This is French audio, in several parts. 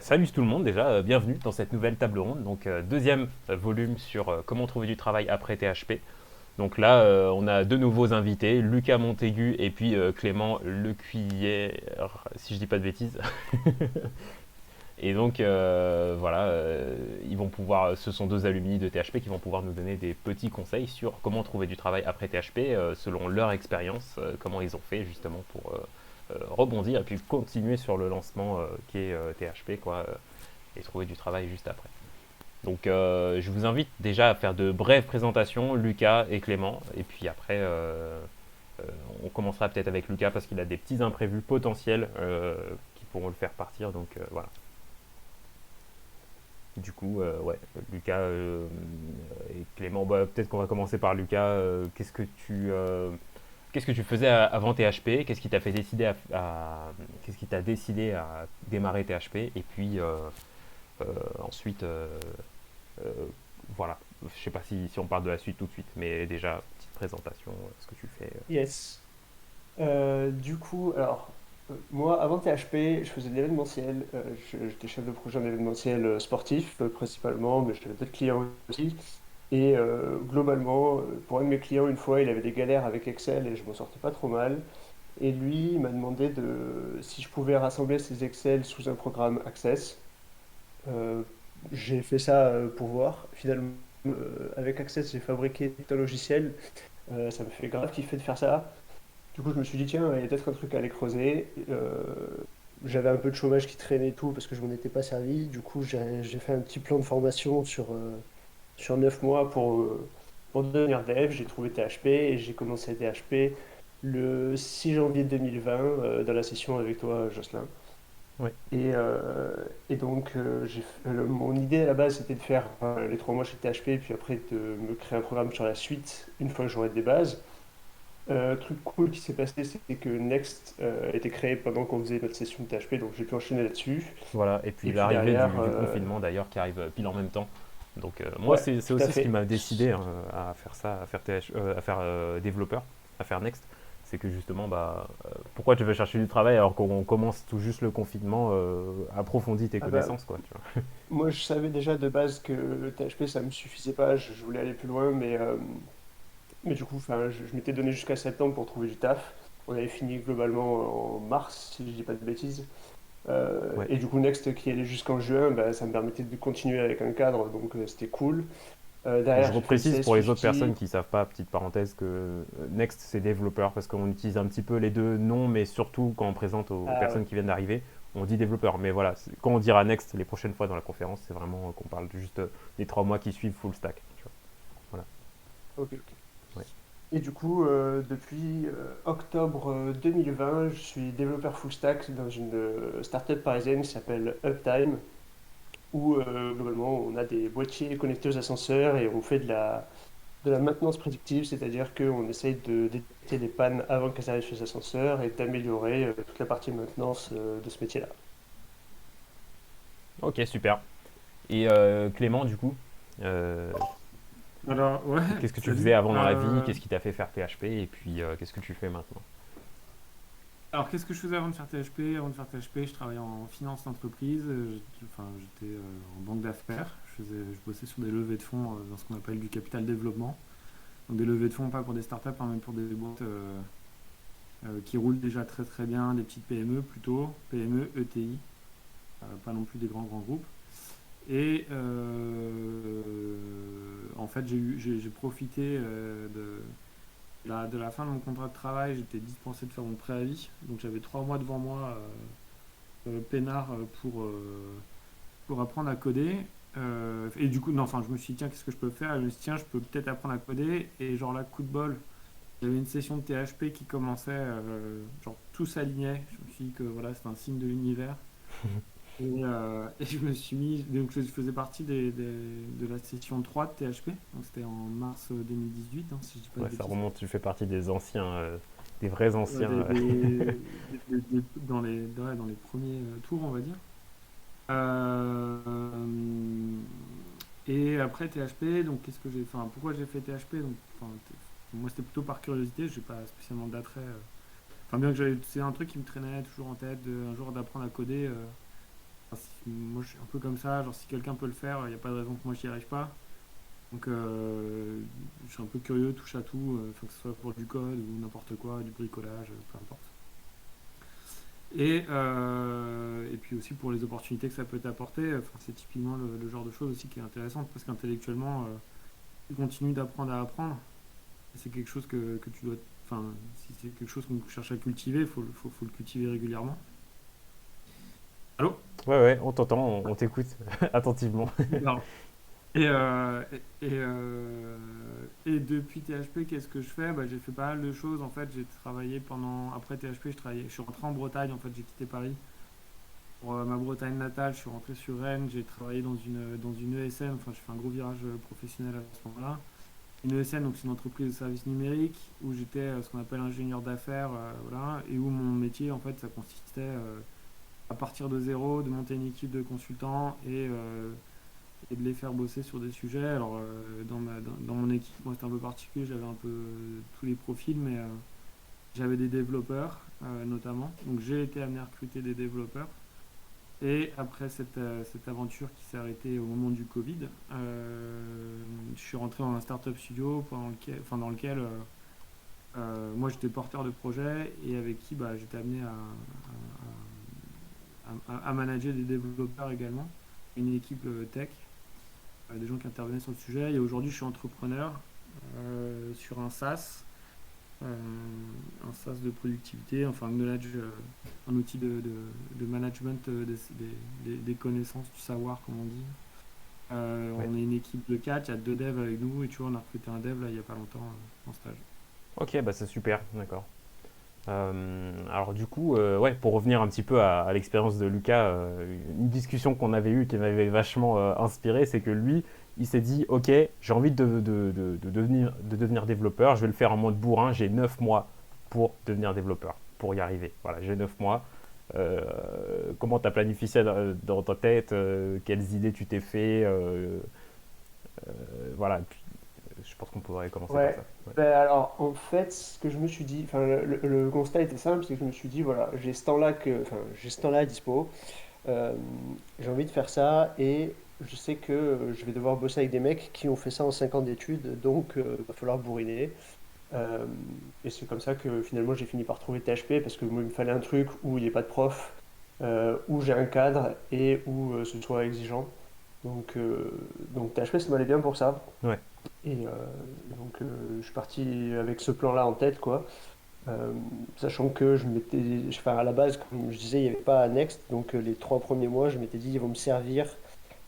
Salut tout le monde déjà, bienvenue dans cette nouvelle table ronde. Donc deuxième volume sur comment trouver du travail après THP. Donc là, on a deux nouveaux invités, Lucas Montaigu et puis Clément Lecuyer, si je dis pas de bêtises. Et donc voilà, ils vont pouvoir, ce sont deux alumni de THP qui vont pouvoir nous donner des petits conseils sur comment trouver du travail après THP selon leur expérience, comment ils ont fait justement pour rebondir et puis continuer sur le lancement qui est THP quoi, et trouver du travail juste après. Donc je vous invite déjà à faire de brèves présentations, Lucas et Clément, et puis après euh, on commencera peut-être avec Lucas parce qu'il a des petits imprévus potentiels qui pourront le faire partir. Donc voilà. Du coup, ouais, Lucas et Clément, peut-être qu'on va commencer par Lucas. Qu'est-ce que tu faisais avant THP? Qu'est-ce qui t'a fait décider qu'est-ce qui t'a décidé à démarrer THP? Et puis euh, ensuite, euh, voilà. Je sais pas si on parle de la suite tout de suite, mais déjà petite présentation, ce que tu fais. Yes. Du coup, moi, avant THP, je faisais de l'événementiel. J'étais chef de projet en événementiel sportif, principalement, mais j'avais d'autres clients aussi. Et globalement, pour un de mes clients, une fois, il avait des galères avec Excel et je m'en sortais pas trop mal. Et lui, il m'a demandé si je pouvais rassembler ces Excel sous un programme Access. Euh, j'ai fait ça pour voir. Finalement, avec Access, j'ai fabriqué tout un logiciel. Ça me fait grave kiffer de faire ça. Du coup, je me suis dit, tiens, il y a peut-être un truc à aller creuser. J'avais un peu de chômage qui traînait et tout parce que je m'en étais pas servi. Du coup, j'ai fait un petit plan de formation sur 9 mois pour devenir dev. J'ai trouvé THP et j'ai commencé THP le 6 janvier 2020 dans la session avec toi, Jocelyn. Ouais. Et donc, mon idée à la base, c'était de faire les 3 mois chez THP, puis après de me créer un programme sur la suite une fois que j'aurais des bases. Truc cool qui s'est passé, c'est que Next a été créé pendant qu'on faisait notre session de THP, donc j'ai pu enchaîner là-dessus. Voilà. Et Et puis puis l'arrivée derrière, du confinement d'ailleurs qui arrive pile en même temps. Donc moi ouais, c'est tout à aussi ce qui fait. m'a décidé hein, à faire ça, à faire développeur, à faire Next. C'est que justement, pourquoi tu veux chercher du travail alors qu'on commence tout juste le confinement, approfondis tes Ah bah, connaissances, quoi, tu vois. moi, je savais déjà de base que le THP, ça me suffisait pas, je voulais aller plus loin, mais du coup, enfin, je m'étais donné jusqu'à septembre pour trouver du taf. On avait fini globalement en mars, si je dis pas de bêtises. Ouais. Et du coup, Next qui allait jusqu'en juin, bah, ça me permettait de continuer avec un cadre, donc c'était cool. Je Derrière, j'ai fait le reprécise pour les autres personnes CS50. qui ne savent pas, petite parenthèse, que Next c'est développeur parce qu'on utilise un petit peu les deux noms, mais surtout quand on présente aux Ah ouais. personnes qui viennent d'arriver, on dit développeur. Mais voilà, quand on dira Next les prochaines fois dans la conférence, c'est vraiment qu'on parle juste des 3 mois qui suivent full stack. Tu vois. Voilà. Ok, ok. Ouais. Et du coup, depuis octobre 2020, je suis développeur full stack dans une startup parisienne qui s'appelle Uptime, où globalement on a des boîtiers connectés aux ascenseurs et on fait de la maintenance prédictive, c'est-à-dire qu'on essaye de détecter les pannes avant qu'elles arrivent sur les ascenseurs et d'améliorer toute la partie maintenance de ce métier-là. Ok, super. Et Clément, du coup, euh, Alors, ouais, qu'est-ce que tu faisais salut. avant dans la vie? Qu'est-ce qui t'a fait faire PHP? Et puis, qu'est-ce que tu fais maintenant? Alors, qu'est-ce que je faisais avant de faire THP? Avant de faire THP, je travaillais en finance d'entreprise. Enfin, j'étais en banque d'affaires. Je bossais sur des levées de fonds dans ce qu'on appelle du capital développement. Donc, des levées de fonds, pas pour des startups, hein, mais pour des boîtes qui roulent déjà très très bien, des petites PME plutôt, PME, ETI, pas non plus des grands grands groupes. Et en fait, j'ai profité de la fin de mon contrat de travail. J'étais dispensé de faire mon préavis. Donc j'avais 3 mois devant moi, peinard, pour apprendre à coder. Et du coup, non, enfin, je me suis dit, tiens, qu'est-ce que je peux faire? Et je me suis dit, tiens, je peux peut-être apprendre à coder. Et genre là, coup de bol, il y avait une session de THP qui commençait, genre tout s'alignait. Je me suis dit que voilà, c'est un signe de l'univers. Et je me suis mis, donc je faisais partie de la session 3 de THP, donc c'était en mars 2018, hein, si je dis pas de Ouais, ça bêtises. remonte, tu fais partie des anciens, des vrais Ouais, anciens. dans les premiers tours, on va dire. Euh, et après THP, donc qu'est-ce que j'ai fait, enfin, pourquoi j'ai fait THP? Donc, enfin, moi c'était plutôt par curiosité, je n'ai pas spécialement d'attrait. Enfin, bien que c'est un truc qui me traînait toujours en tête, un jour d'apprendre à coder. Enfin, moi, je suis un peu comme ça. Genre, si quelqu'un peut le faire, il n'y a pas de raison que moi, je n'y arrive pas. Donc, je suis un peu curieux, touche à tout, enfin, que ce soit pour du code ou n'importe quoi, du bricolage, peu importe. Et puis aussi pour les opportunités que ça peut t'apporter, enfin, c'est typiquement le genre de choses aussi qui est intéressante parce qu'intellectuellement, tu continues d'apprendre à apprendre. Et c'est quelque chose que tu dois. Enfin, si c'est quelque chose qu'on cherche à cultiver, faut le cultiver régulièrement. Allô? Ouais, ouais, on t'entend, on t'écoute attentivement. Pardon. Et depuis THP, qu'est-ce que je fais? Bah, j'ai fait pas mal de choses. En fait, j'ai travaillé pendant. Après THP, je suis rentré en Bretagne. En fait, j'ai quitté Paris. Pour ma Bretagne natale, je suis rentré sur Rennes. J'ai travaillé dans une ESN. Enfin, je fais un gros virage professionnel à ce moment-là. Une ESN, donc c'est une entreprise de services numériques où j'étais ce qu'on appelle ingénieur d'affaires, voilà, et où mon métier, en fait, ça consistait à partir de zéro, de monter une équipe de consultants et de les faire bosser sur des sujets. Alors, dans mon équipe, moi, c'était un peu particulier, j'avais un peu tous les profils, mais j'avais des développeurs, notamment. Donc, j'ai été amené à recruter des développeurs. Et après cette aventure qui s'est arrêtée au moment du Covid, je suis rentré dans un startup studio dans lequel moi j'étais porteur de projet et avec qui bah, j'étais amené à manager des développeurs également, une équipe tech, des gens qui intervenaient sur le sujet. Et aujourd'hui, je suis entrepreneur sur euh, un SaaS de productivité, enfin un knowledge, un outil de management des connaissances, du savoir, comme on dit. Ouais. On est une équipe de 4, il y a 2 devs avec nous, et tu vois, on a recruté un dev là il n'y a pas longtemps en stage. Ok, bah c'est super, d'accord. Alors du coup, ouais, pour revenir un petit peu à l'expérience de Lucas, une discussion qu'on avait eue qui m'avait vachement inspiré, c'est que lui, il s'est dit, ok, j'ai envie de devenir développeur, je vais le faire en mode bourrin, j'ai 9 mois pour devenir développeur, pour y arriver. Voilà, j'ai 9 mois. Euh, Comment tu as planifié ça dans ta tête, quelles idées tu t'es fait, voilà, puis, je pense qu'on pourrait commencer par Ouais, ça. Ouais. ben alors en fait, ce que je me suis dit, enfin le constat était simple, c'est que je me suis dit, voilà, j'ai ce temps-là à dispo, euh, j'ai envie de faire ça et je sais que je vais devoir bosser avec des mecs qui ont fait ça en 5 ans d'études, donc il va falloir bourriner. Euh, et c'est comme ça que finalement j'ai fini par trouver THP parce que moi il me fallait un truc où il n'y ait pas de prof, où j'ai un cadre et où ce soit exigeant. Donc THP ça m'allait bien pour ça. Ouais. Et donc je suis parti avec ce plan-là en tête, quoi. Euh, Sachant que enfin à la base, comme je disais, il n'y avait pas Next, donc les 3 premiers mois, je m'étais dit ils vont me servir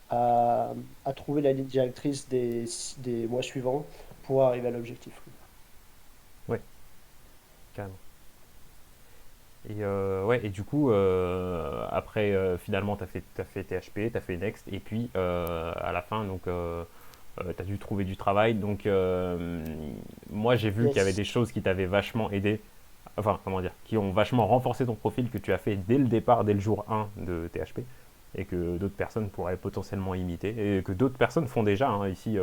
à, à trouver la ligne directrice des mois suivants pour arriver à l'objectif. Ouais, carrément. Et, ouais, et du coup, après, finalement, t'as fait THP, t'as fait Next, et puis à la fin, donc, t'as dû trouver du travail. Donc, moi, j'ai vu qu'il y avait Yes. des choses qui t'avaient vachement aidé, enfin, comment dire, qui ont vachement renforcé ton profil que tu as fait dès le départ, dès le jour 1 de THP, et que d'autres personnes pourraient potentiellement imiter, et que d'autres personnes font déjà, hein, ici,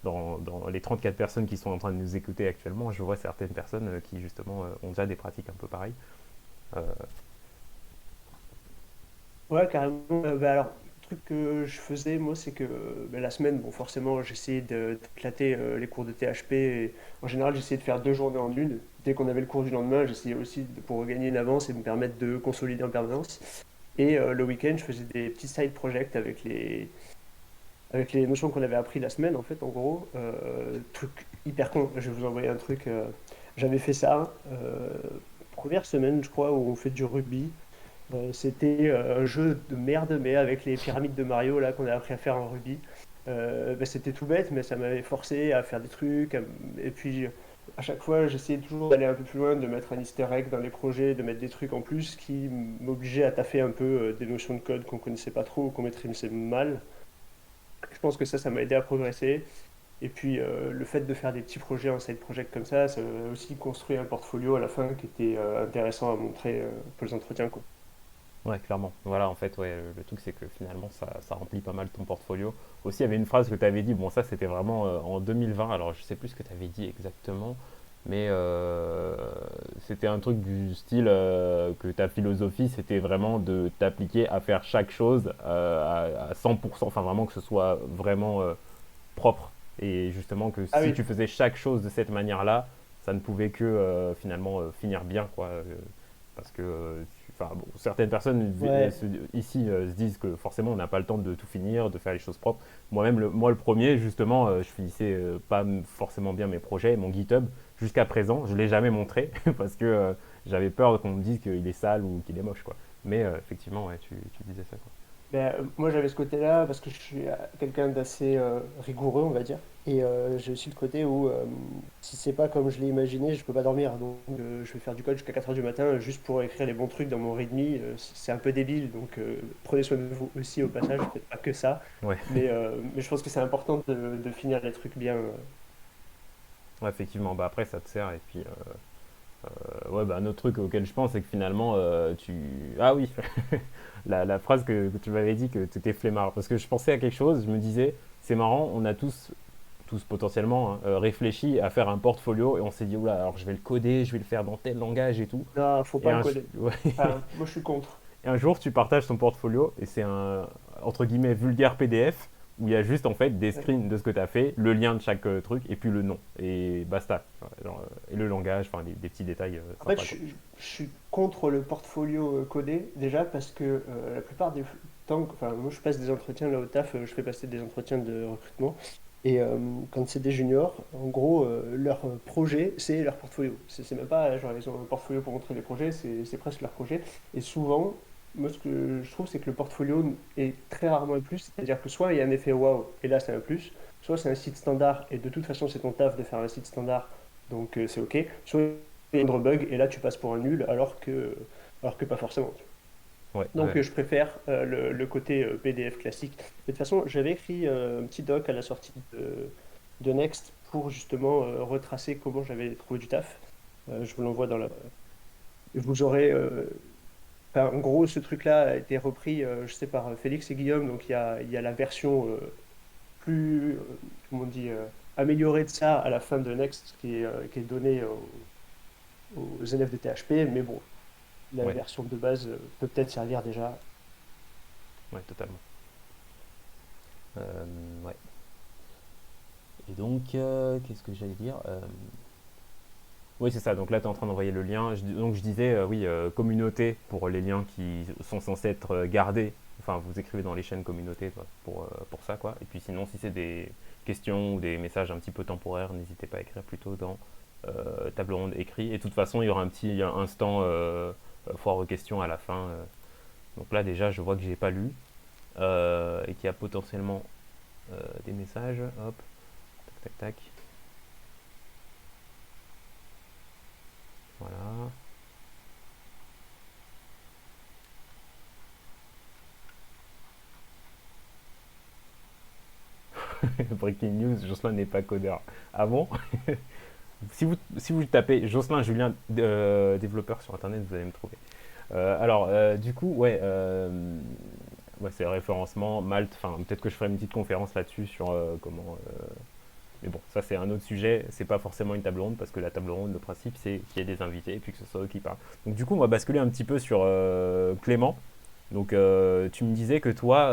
dans les 34 personnes qui sont en train de nous écouter actuellement, je vois certaines personnes qui, justement, ont déjà des pratiques un peu pareilles. Euh, Ouais, carrément. Bah alors, le truc que je faisais, moi, c'est que la semaine, bon, forcément, j'essayais d'éclater les cours de THP. Et en général, j'essayais de faire 2 journées en une. Dès qu'on avait le cours du lendemain, j'essayais aussi pour gagner une avance et me permettre de consolider en permanence. Et le week-end, je faisais des petits side projects avec les notions qu'on avait appris la semaine, en fait, en gros. Truc hyper con. Je vais vous envoyer un truc. J'avais fait ça première semaine, je crois, où on fait du rugby. C'était un jeu de merde, mais avec les pyramides de Mario là qu'on a appris à faire en rugby. C'était tout bête, mais ça m'avait forcé à faire des trucs. Et puis à chaque fois, j'essayais toujours d'aller un peu plus loin, de mettre un easter egg dans les projets, de mettre des trucs en plus qui m'obligeaient à taffer un peu des notions de code qu'on connaissait pas trop ou qu'on maîtrisait mal. Je pense que ça m'a aidé à progresser. Et puis le fait de faire des petits projets en side project comme ça m'a aussi construit un portfolio à la fin qui était intéressant à montrer pour les entretiens, quoi. ouais, clairement. Voilà, en fait, ouais, le truc, c'est que finalement, ça remplit pas mal ton portfolio. Aussi, il y avait une phrase que tu avais dit, bon, ça, c'était vraiment en 2020, alors je sais plus ce que tu avais dit exactement. Mais c'était un truc du style que ta philosophie, c'était vraiment de t'appliquer à faire chaque chose à 100%, enfin vraiment que ce soit vraiment propre. Et justement que Ah si oui, tu faisais chaque chose de cette manière-là, ça ne pouvait que finalement finir bien, quoi. Parce que enfin, bon, certaines personnes ouais. ici se disent que forcément on n'a pas le temps de tout finir, de faire les choses propres. Moi-même, moi le premier, justement, je finissais pas forcément bien mes projets, mon GitHub, jusqu'à présent, je ne l'ai jamais montré parce que j'avais peur qu'on me dise qu'il est sale ou qu'il est moche, quoi. Mais effectivement, ouais, tu disais ça, quoi. Ben, moi j'avais ce côté-là parce que je suis quelqu'un d'assez rigoureux, on va dire. Et j'ai aussi le côté où si c'est pas comme je l'ai imaginé, je peux pas dormir. Donc je vais faire du code jusqu'à 4 heures du matin juste pour écrire les bons trucs dans mon README. C'est un peu débile, donc prenez soin de vous aussi au passage, faites pas que ça. Ouais. Mais je pense que c'est important de finir les trucs bien. Ouais, effectivement, bah après ça te sert et puis ouais, bah un autre truc auquel je pense c'est que finalement ah oui, la phrase que tu m'avais dit que tu étais flemmard parce que je pensais à quelque chose, je me disais c'est marrant, on a tous potentiellement hein, réfléchi à faire un portfolio et on s'est dit oula alors je vais le coder, je vais le faire dans tel langage et tout Non, faut et pas le coder. ouais, Enfin, moi je suis contre. et un jour tu partages ton portfolio et c'est un entre guillemets vulgaire PDF où il y a juste en fait des Ouais. screens de ce que tu as fait, le lien de chaque truc et puis le nom et basta. Genre, et le langage, enfin des petits détails En fait, sympas quoi. je suis contre le portfolio codé, déjà parce que la plupart des temps, enfin, moi je passe des entretiens là au taf, je fais passer des entretiens de recrutement, et quand c'est des juniors, en gros, leur projet, c'est leur portfolio. C'est même pas, genre, ils ont un portfolio pour montrer des projets, c'est presque leur projet. Et souvent, moi ce que je trouve, c'est que le portfolio est très rarement un plus, c'est-à-dire que soit il y a un effet waouh, et là c'est un plus, soit c'est un site standard, et de toute façon c'est ton taf de faire un site standard, donc c'est ok, soit moindre bug et là tu passes pour un nul alors que pas forcément. Ouais, Donc ouais. je préfère le côté PDF classique. De toute façon, j'avais écrit un petit doc à la sortie de Next pour justement retracer comment j'avais trouvé du taf. Je vous l'envoie dans la... Vous aurez... enfin, en gros, ce truc-là a été repris, je sais, par Félix et Guillaume. Donc il y a la version plus, comment on dit, améliorée de ça à la fin de Next qui est donnée aux élèves de THP. Mais bon, la Ouais, version de base peut peut-être servir déjà. ouais, totalement. Ouais. Et donc, qu'est-ce que j'allais dire oui, c'est ça. Donc là, tu es en train d'envoyer le lien. Donc je disais, oui, communauté pour les liens qui sont censés être gardés. Enfin, vous écrivez dans les chaînes communauté quoi, pour ça, quoi. Et puis sinon, si c'est des questions ou des messages un petit peu temporaires, n'hésitez pas à écrire plutôt dans table ronde écrit. Et de toute façon, il y aura un petit instant foire aux questions à la fin. Donc là, déjà, je vois que j'ai pas lu et qu'il y a potentiellement des messages. Hop, tac, tac, tac. Voilà. Breaking news, Jocelyn n'est pas codeur. Ah bon? Si vous tapez Jocelyn Julien développeur sur internet, vous allez me trouver. Alors, du coup, ouais, ouais c'est référencement, Malte, enfin, peut-être que je ferai une petite conférence là-dessus sur comment. Mais bon, ça c'est un autre sujet, c'est pas forcément une table ronde parce que la table ronde, le principe c'est qu'il y ait des invités et puis que ce soit eux qui parlent. Donc, du coup, on va basculer un petit peu sur Clément. Donc, tu me disais que toi,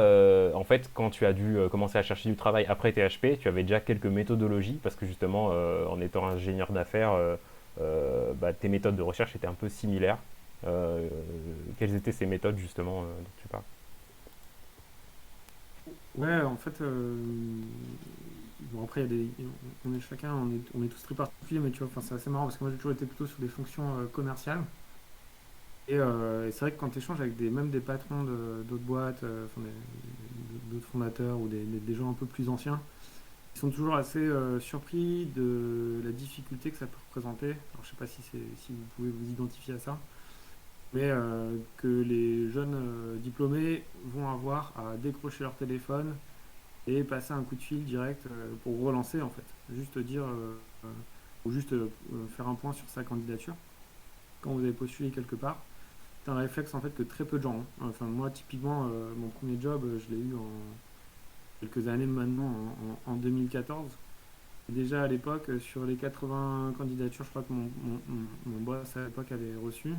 en fait, quand tu as dû commencer à chercher du travail après THP, tu avais déjà quelques méthodologies parce que justement, en étant ingénieur d'affaires, bah, tes méthodes de recherche étaient un peu similaires. Quelles étaient ces méthodes justement dont tu parles? Ouais, en fait, bon après, il y a on est chacun, on est tous très particuliers, mais tu vois, enfin, c'est assez marrant parce que moi j'ai toujours été plutôt sur des fonctions commerciales. Et c'est vrai que quand tu échanges avec même des patrons d'autres boîtes, enfin, d'autres fondateurs ou des gens un peu plus anciens, ils sont toujours assez surpris de la difficulté que ça peut représenter. Alors je sais pas si vous pouvez vous identifier à ça, mais que les jeunes diplômés vont avoir à décrocher leur téléphone et passer un coup de fil direct pour relancer en fait. Juste dire euh, ou juste faire un point sur sa candidature quand vous avez postulé quelque part. C'est un réflexe en fait que très peu de gens ont. Enfin moi typiquement mon premier job je l'ai eu en quelques années maintenant en 2014 Et déjà à l'époque, sur les 80 candidatures, je crois que mon boss à l'époque avait reçu.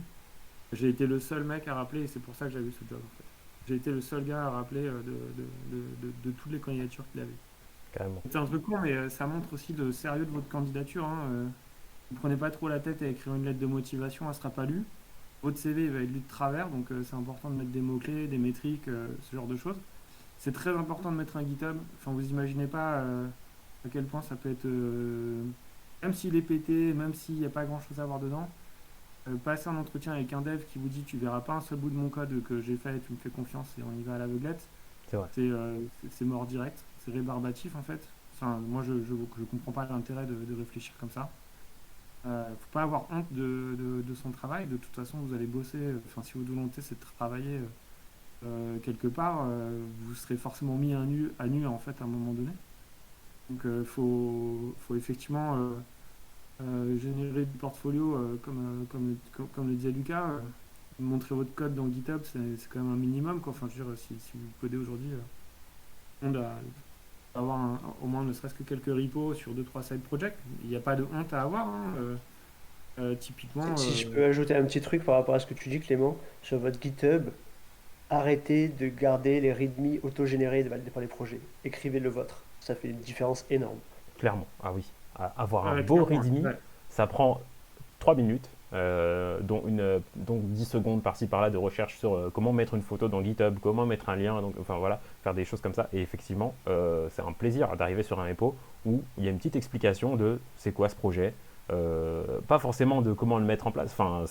J'ai été le seul mec à rappeler et c'est pour ça que j'avais eu ce job en fait. J'ai été le seul gars à rappeler de toutes les candidatures qu'il avait. Carrément. C'est un truc con, mais ça montre aussi le sérieux de votre candidature, hein. Ne prenez pas trop la tête à écrire une lettre de motivation, elle sera pas lue. Votre CV il va être lu de travers, donc c'est important de mettre des mots-clés, des métriques, ce genre de choses. C'est très important de mettre un GitHub. Enfin, vous imaginez pas à quel point ça peut être. Même s'il est pété, même s'il n'y a pas grand-chose à voir dedans, passer un entretien avec un dev qui vous dit tu verras pas un seul bout de mon code que j'ai fait, tu me fais confiance et on y va à l'aveuglette, C'est vrai. c'est mort direct. C'est rébarbatif en fait. Enfin, moi je comprends pas l'intérêt de réfléchir comme ça. Faut pas avoir honte de son travail. De toute façon, vous allez bosser. Enfin, si votre volonté c'est de travailler quelque part, vous serez forcément mis à nu en fait à un moment donné. Donc, faut effectivement générer du portfolio comme le disait Lucas. Montrer votre code dans GitHub, c'est quand même un minimum, quoi. Enfin, je veux dire, si vous codez aujourd'hui, on doit avoir au moins ne serait-ce que quelques repos sur deux trois side projects. Il n'y a pas de honte à avoir, hein. Typiquement, Si je peux ajouter un petit truc par rapport à ce que tu dis, Clément, sur votre GitHub, arrêtez de garder les README autogénérés validés par les projets. Écrivez le vôtre. Ça fait une différence énorme. Clairement. Ah oui. Avoir un ouais, beau clairement, readme, ouais. ça prend 3 minutes, dont 10 secondes par-ci par-là de recherche sur comment mettre une photo dans GitHub, comment mettre un lien, donc, enfin voilà, faire des choses comme ça. Et effectivement, c'est un plaisir d'arriver sur un repo où il y a une petite explication de c'est quoi ce projet, pas forcément de comment le mettre en place. Enfin,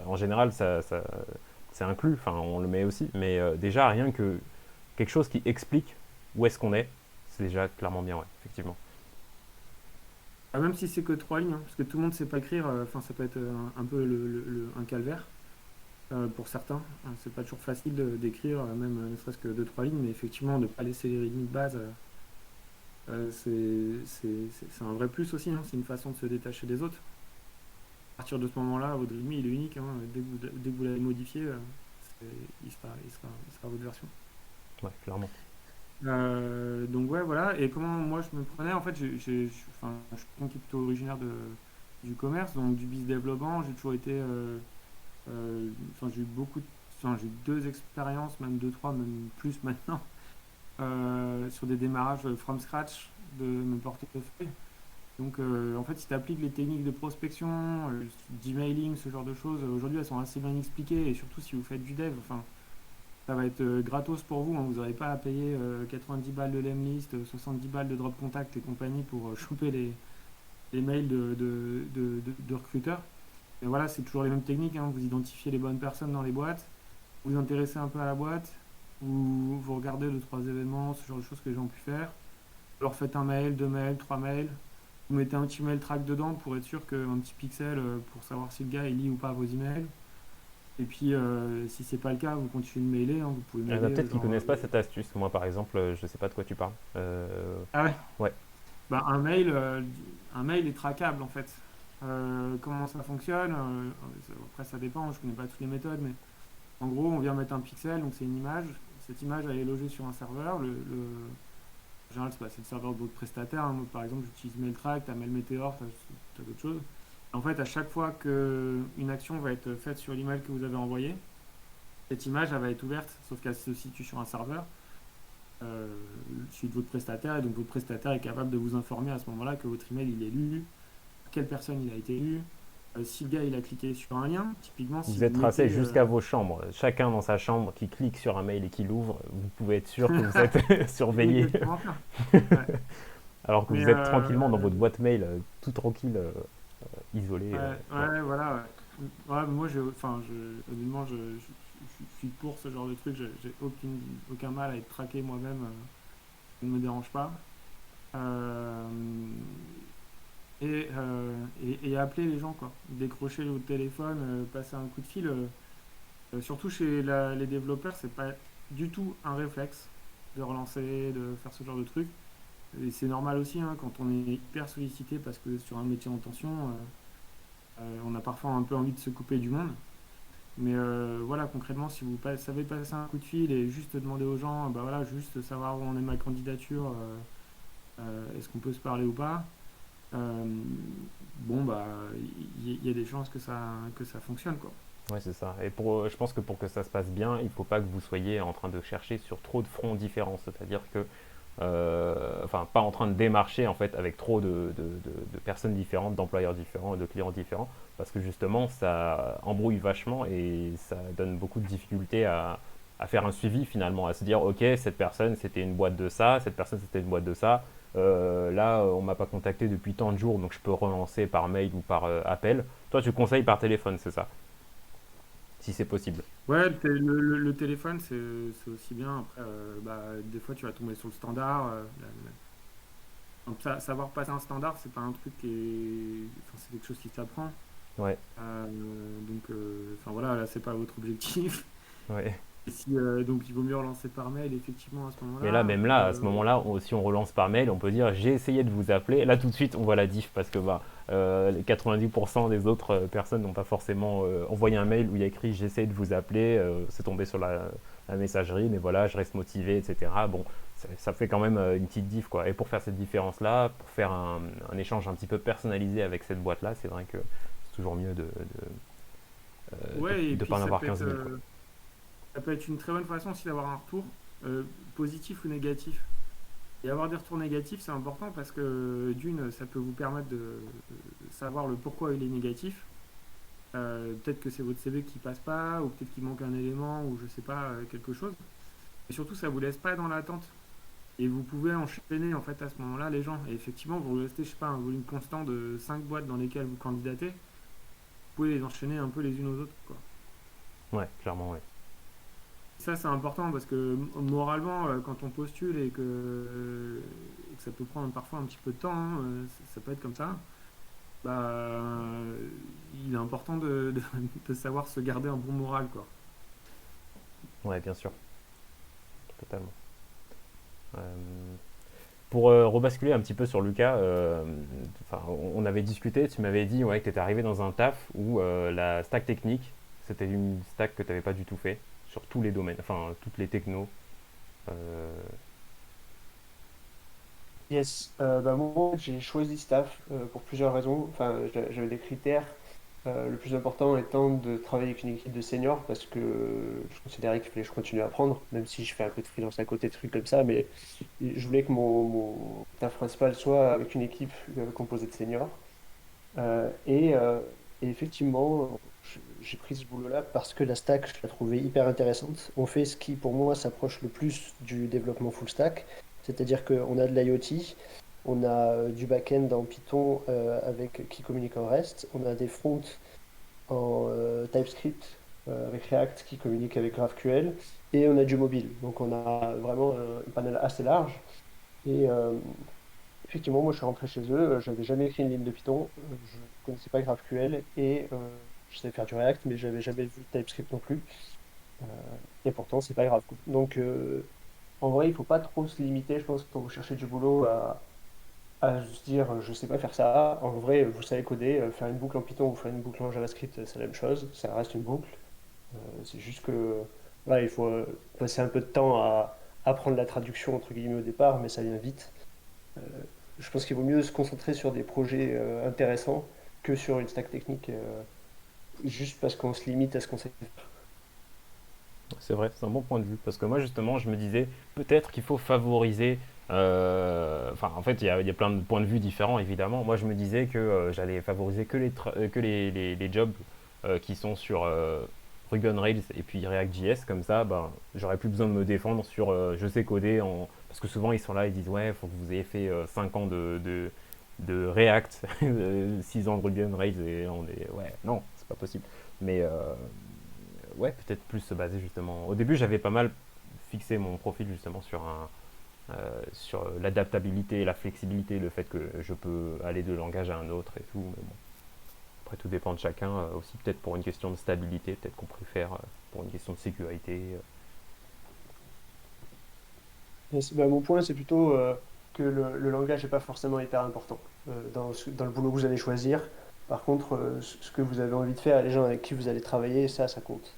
en général, c'est inclus, enfin, on le met aussi, mais déjà rien que quelque chose qui explique où est-ce qu'on est, c'est déjà clairement bien, ouais, effectivement. Ah, même si c'est que trois lignes, hein, parce que tout le monde ne sait pas écrire, enfin ça peut être un peu un calvaire pour certains. C'est pas toujours facile d'écrire, même ne serait-ce que deux, trois lignes, mais effectivement, ne pas laisser les lignes de base, c'est un vrai plus aussi, hein. C'est une façon de se détacher des autres. À partir de ce moment-là, votre readme il est unique, hein. Dès que vous l'avez modifié, c'est- il sera votre version. Ouais, clairement. Donc ouais, voilà. Et comment moi je me prenais, en fait, enfin, je suis quelqu'un qui est plutôt originaire du commerce, donc du business développement. J'ai toujours été, enfin, j'ai eu enfin, j'ai eu deux expériences, même deux, trois, même plus maintenant, sur des démarrages from scratch de mes portefeuilles. Donc en fait, si tu appliques les techniques de prospection, d'emailing, ce genre de choses, aujourd'hui elles sont assez bien expliquées, et surtout si vous faites du dev, enfin, ça va être gratos pour vous, hein. Vous n'aurez pas à payer 90 balles de lemlist, 70 balles de drop contact et compagnie pour choper les mails de recruteurs. Et voilà, c'est toujours les mêmes techniques, hein. Vous identifiez les bonnes personnes dans les boîtes, vous vous intéressez un peu à la boîte, vous regardez deux, trois événements, ce genre de choses que les gens ont pu faire. Vous leur faites un mail, deux mails, trois mails. Vous mettez un petit mail track dedans pour être sûr qu'un petit pixel pour savoir si le gars il lit ou pas vos emails. Et puis, si c'est pas le cas, vous continuez de mailer, hein. Vous pouvez Il y en a mailer peut-être qui genre. connaissent pas cette astuce. Moi, par exemple, je sais pas de quoi tu parles. Ah ouais. Ouais, Bah, un mail est traquable en fait. Comment ça fonctionne? Après, ça dépend. Je connais pas toutes les méthodes, mais en gros, on vient mettre un pixel, donc c'est une image. Cette image, elle est logée sur un serveur. En général, c'est le serveur de votre prestataire, hein. Moi, par exemple, j'utilise MailTrack, tu as MailMeteor, tu as d'autres choses. En fait, à chaque fois qu'une action va être faite sur l'email que vous avez envoyé, cette image elle va être ouverte, sauf qu'elle se situe sur un serveur, euh, celui de votre prestataire, et donc votre prestataire est capable de vous informer à ce moment-là que votre email il est lu, quelle personne il a été lu, si le gars il a cliqué sur un lien, typiquement si vous vous êtes tracé mettez jusqu'à vos chambres. Chacun dans sa chambre qui clique sur un mail et qui l'ouvre, vous pouvez être sûr que vous êtes c'est surveillé. exactement ça. Ouais. Alors que Mais vous êtes tranquillement dans votre boîte mail, tout tranquille, isolé. Ouais. ouais, voilà. Ouais. Ouais, mais moi, enfin, honnêtement, je suis pour ce genre de truc. J'ai aucun mal à être traqué moi-même. Ça ne me dérange pas. Euh, et appeler les gens, quoi. Décrocher le téléphone, passer un coup de fil. Surtout chez les développeurs, c'est pas du tout un réflexe de relancer, de faire ce genre de truc. Et c'est normal aussi, hein, quand on est hyper sollicité parce que sur un métier en tension, on a parfois un peu envie de se couper du monde. Mais voilà, concrètement, si vous savez passer un coup de fil et juste demander aux gens, bah voilà, juste savoir où on est ma candidature, est-ce qu'on peut se parler ou pas, euh, bon, bah, il y a des chances que ça fonctionne, quoi. Ouais, c'est ça. Et je pense que pour que ça se passe bien, il ne faut pas que vous soyez en train de chercher sur trop de fronts différents. C'est-à-dire que, enfin, pas en train de démarcher en fait avec trop de personnes différentes, d'employeurs différents et de clients différents, parce que justement, ça embrouille vachement et ça donne beaucoup de difficultés à faire un suivi finalement, à se dire, ok, cette personne c'était une boîte de ça, cette personne c'était une boîte de ça. Là, on m'a pas contacté depuis tant de jours, donc je peux relancer par mail ou par appel. Toi, tu conseilles par téléphone, c'est ça? Si c'est possible. Ouais, le téléphone, c'est aussi bien. Après, bah, des fois, tu vas tomber sur le standard. Donc, savoir passer un standard, c'est pas un truc qui est. Enfin, c'est quelque chose qui s'apprend. Ouais, Enfin voilà, là, c'est pas votre objectif. ouais. Et si, donc, il vaut mieux relancer par mail, effectivement, à ce Mais là, moment-là. même là, à ce moment-là, si on relance par mail, on peut dire j'ai essayé de vous appeler. Là, tout de suite, on voit la diff parce que bah, les 90% des autres personnes n'ont pas forcément envoyé un mail où il y a écrit j'ai essayé de vous appeler, c'est tombé sur la messagerie, mais voilà, je reste motivé, etc. Bon, ça fait quand même une petite diff, quoi. Et pour faire cette différence-là, pour faire un échange un petit peu personnalisé avec cette boîte-là, c'est vrai que c'est toujours mieux Ouais, et de puis pas en avoir 15 000, quoi. ça peut être une très bonne façon aussi d'avoir un retour, positif ou négatif. Et avoir des retours négatifs, c'est important parce que d'une, ça peut vous permettre de savoir le pourquoi il est négatif. Peut-être que c'est votre CV qui passe pas, ou peut-être qu'il manque un élément, ou je sais pas, quelque chose. Et surtout, ça vous laisse pas dans l'attente. Et vous pouvez enchaîner en fait à ce moment-là les gens. Et effectivement, vous restez, je sais pas, un volume constant de 5 boîtes dans lesquelles vous candidatez. Vous pouvez les enchaîner un peu les unes aux autres, quoi. Ouais, clairement, ouais. Ça, c'est important parce que moralement, quand on postule et que ça peut prendre parfois un petit peu de temps, hein, ça peut être comme ça, bah, il est important de savoir se garder un bon moral, quoi. Ouais, bien sûr, totalement. Euh, Pour rebasculer un petit peu sur Lucas, enfin, on avait discuté, tu m'avais dit ouais, que tu étais arrivé dans un taf où la stack technique, c'était une stack que tu n'avais pas du tout fait sur tous les domaines, enfin toutes les technos. Euh, Yes, bah, moi j'ai choisi staff pour plusieurs raisons. Enfin, j'avais des critères. Le plus important étant de travailler avec une équipe de seniors parce que je considérais qu'il fallait que je continue à apprendre, même si je fais un peu de freelance à côté, de trucs comme ça. Mais je voulais que mon taf principal soit avec une équipe composée de seniors. Euh, et, euh, et effectivement, j'ai pris ce boulot-là parce que la stack, je la trouvais hyper intéressante. On fait ce qui, pour moi, s'approche le plus du développement full stack, c'est-à-dire qu'on a de l'IoT, on a du back-end en Python qui communique en REST, on a des fronts en TypeScript avec React qui communique avec GraphQL, et on a du mobile. Donc on a vraiment un panel assez large. Et, effectivement, moi je suis rentré chez eux, j'avais jamais écrit une ligne de Python, je connaissais pas GraphQL et je savais faire du React, mais j'avais jamais vu de TypeScript non plus. Euh, et pourtant, c'est pas grave, quoi. Donc en vrai, il faut pas trop se limiter, je pense, quand vous cherchez du boulot à se dire je sais pas faire ça. En vrai, vous savez coder, faire une boucle en Python ou faire une boucle en JavaScript, c'est la même chose, ça reste une boucle. C'est juste que voilà, il faut passer un peu de temps à apprendre la traduction entre guillemets au départ, mais ça vient vite. Euh, je pense qu'il vaut mieux se concentrer sur des projets intéressants que sur une stack technique, juste parce qu'on se limite à ce qu'on sait faire. c'est vrai, c'est un bon point de vue parce que moi justement, je me disais peut-être qu'il faut favoriser. Enfin, en fait, il y a plein de points de vue différents évidemment. Moi, je me disais que j'allais favoriser que les jobs qui sont sur Ruby on Rails et puis React.js, comme ça, ben, j'aurais plus besoin de me défendre sur je sais coder parce que souvent ils sont là, ils disent ouais, il faut que vous ayez fait 5 ans de React, 6 ans de Ruby on Rails et on est ouais, non, c'est pas possible. Mais ouais, peut-être plus se baser justement. Au début, j'avais pas mal fixé mon profil justement sur l'adaptabilité, la flexibilité, le fait que je peux aller de langage à un autre et tout. Mais bon, après, tout dépend de chacun. Aussi, peut-être pour une question de stabilité, peut-être qu'on préfère pour une question de sécurité. Bah, mon point, c'est plutôt que le langage n'est pas forcément hyper important dans le boulot que vous allez choisir. Par contre, ce que vous avez envie de faire et les gens avec qui vous allez travailler, ça compte.